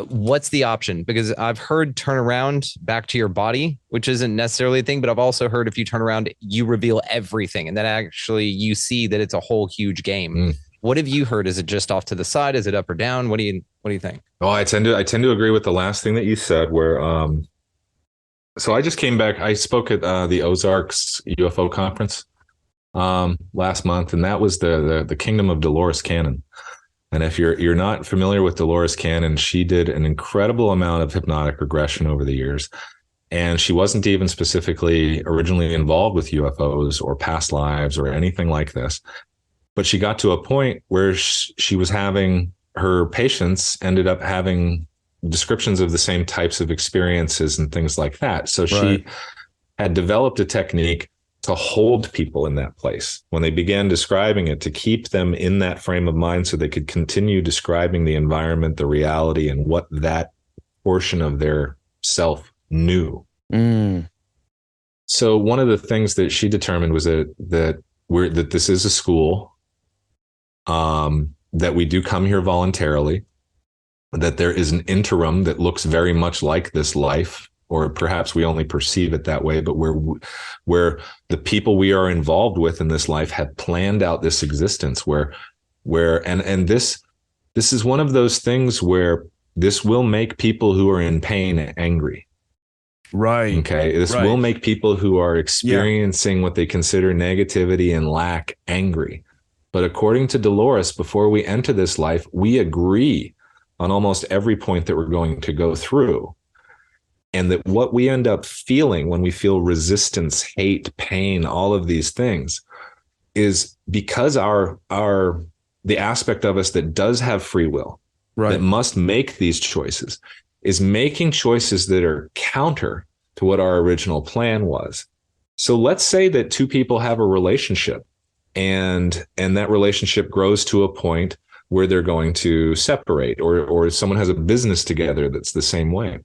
What's the option? Because I've heard turn around back to your body, which isn't necessarily a thing, but I've also heard if you turn around, you reveal everything. And then actually you see that it's a whole huge game. What have you heard? Is it just off to the side? Is it up or down? What do you think? Oh, I tend to agree with the last thing that you said, where so I just came back. I spoke at the Ozarks UFO conference last month, and that was the kingdom of Dolores Cannon. And if you're not familiar with Dolores Cannon, she did an incredible amount of hypnotic regression over the years. And she wasn't even specifically originally involved with UFOs or past lives or anything like this. But she got to a point where she was having her patients ended up having descriptions of the same types of experiences and things like that. So she had developed a technique to hold people in that place when they began describing it, to keep them in that frame of mind so they could continue describing the environment, the reality, and what that portion of their self knew. So one of the things that she determined was that this is a school, that we do come here voluntarily, that there is an interim that looks very much like this life, or perhaps we only perceive it that way, but where the people we are involved with in this life have planned out this existence where this is one of those things where this will make people who are in pain angry. Right. Okay. This will make people who are experiencing what they consider negativity and lack angry. But according to Dolores, before we enter this life, we agree on almost every point that we're going to go through. And that what we end up feeling when we feel resistance, hate, pain, all of these things is because the aspect of us that does have free will, that must make these choices, is making choices that are counter to what our original plan was. So let's say that two people have a relationship and that relationship grows to a point where they're going to separate, or someone has a business together that's the same way.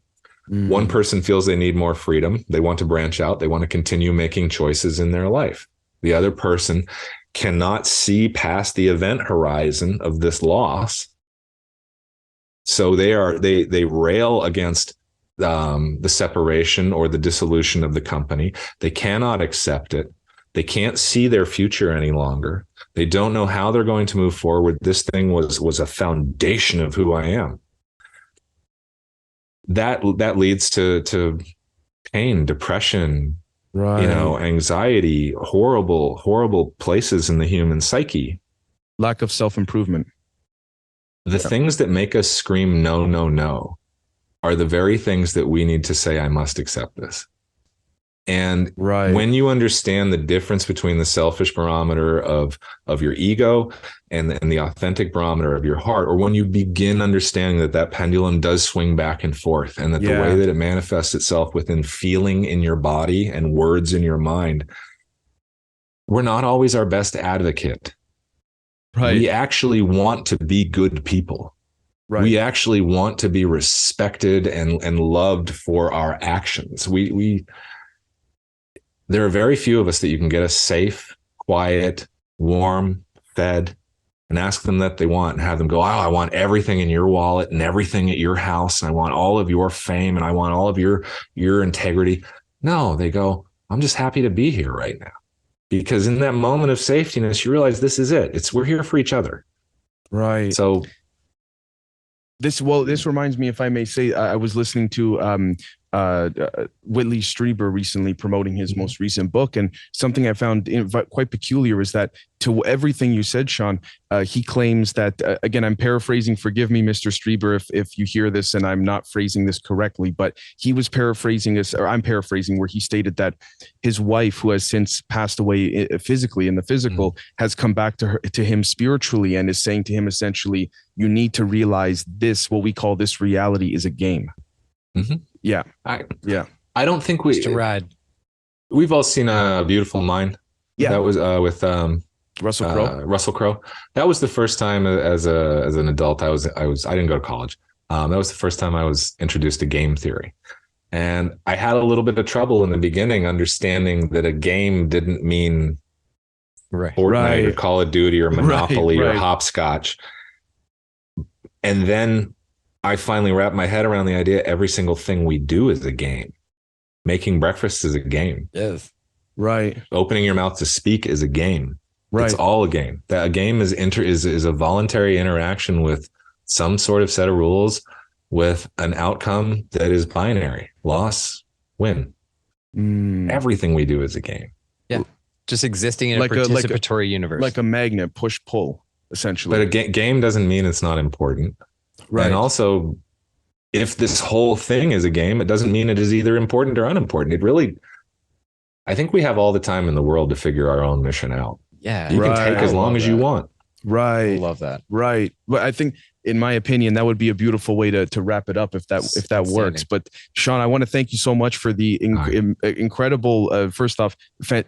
One person feels they need more freedom. They want to branch out. They want to continue making choices in their life. The other person cannot see past the event horizon of this loss. So they rail against the separation or the dissolution of the company. They cannot accept it. They can't see their future any longer. They don't know how they're going to move forward. This thing was a foundation of who I am. That leads to pain, depression, anxiety, horrible places in the human psyche. Lack of self-improvement. The things that make us scream, no, no, no, are the very things that we need to say, I must accept this. And when you understand the difference between the selfish barometer of your ego and the authentic barometer of your heart, or when you begin understanding that pendulum does swing back and forth, and that the way that it manifests itself within feeling in your body and words in your mind, we're not always our best advocate. We actually want to be good people. We actually want to be respected and loved for our actions. There are very few of us that you can get us safe, quiet, warm, fed, and ask them that they want, and have them go, oh, I want everything in your wallet and everything at your house, and I want all of your fame, and I want all of your integrity. No, they go, I'm just happy to be here right now. Because in that moment of safetiness, you realize this is it. We're here for each other. Right. So this reminds me, if I may say, I was listening to Whitley Strieber recently promoting his most recent book, and something I found quite peculiar is that to everything you said, Sean, he claims that, again, I'm paraphrasing, forgive me, Mr. Strieber, if you hear this and I'm not phrasing this correctly, but he was paraphrasing this, or I'm paraphrasing, where he stated that his wife, who has since passed away physically in the physical, has come back to him spiritually, and is saying to him, essentially, you need to realize this, what we call this reality, is a game. Yeah. I don't think just a ride. We've all seen A Beautiful Mind. Yeah. That was with Russell Crowe. Russell Crowe. That was the first time as an adult I didn't go to college. That was the first time I was introduced to game theory. And I had a little bit of trouble in the beginning understanding that a game didn't mean Fortnite or Call of Duty or Monopoly or hopscotch. And then I finally wrapped my head around the idea every single thing we do is a game. Making breakfast is a game. Yes. Right. Opening your mouth to speak is a game. Right. It's all a game. That a game is a voluntary interaction with some sort of set of rules with an outcome that is binary. Loss, win. Everything we do is a game. Yeah. Just existing in a participatory universe. Like a magnet, push pull, essentially. But a game doesn't mean it's not important. Right. And also, if this whole thing is a game, it doesn't mean it is either important or unimportant. I think we have all the time in the world to figure our own mission out. Yeah. You can take as long as you want. Right. I love that. Right. But I think, in my opinion, that would be a beautiful way to wrap it up if that works. But Sean, I want to thank you so much for the incredible, first off,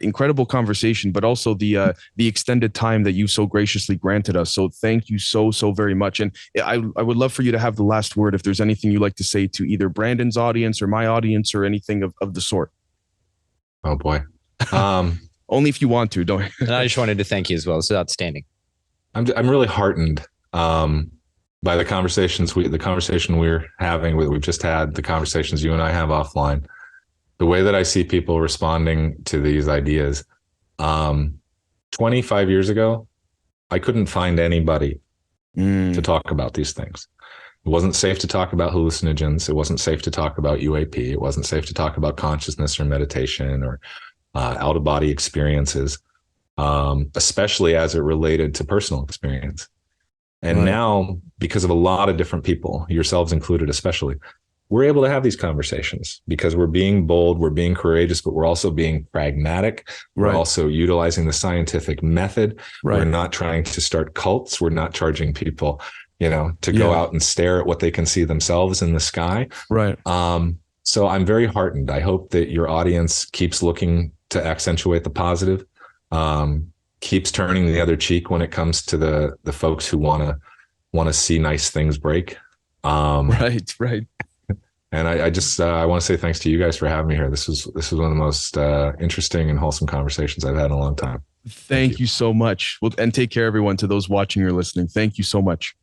incredible conversation, but also the extended time that you so graciously granted us. So thank you so very much. And I would love for you to have the last word if there's anything you'd like to say to either Brandon's audience or my audience or anything of the sort. Oh boy. Only if you want to. Don't. And I just wanted to thank you as well. It's outstanding. I'm really heartened by the conversation we're having, we've just had, the conversations you and I have offline, the way that I see people responding to these ideas. 25 years ago, I couldn't find anybody to talk about these things. It wasn't safe to talk about hallucinogens. It wasn't safe to talk about UAP. It wasn't safe to talk about consciousness or meditation or out-of-body experiences. especially as it related to personal experience. And now, because of a lot of different people, yourselves included especially, we're able to have these conversations because we're being bold, we're being courageous, but we're also being pragmatic. We're also utilizing the scientific method. We're not trying to start cults. We're not charging people, to go out and stare at what they can see themselves in the sky. So I'm very heartened. I hope that your audience keeps looking to accentuate the positive, keeps turning the other cheek when it comes to the folks who want to see nice things break. Right. And I just I want to say thanks to you guys for having me here. This was one of the most interesting and wholesome conversations I've had in a long time. Thank you so much. Well, and take care, everyone. To those watching or listening, thank you so much.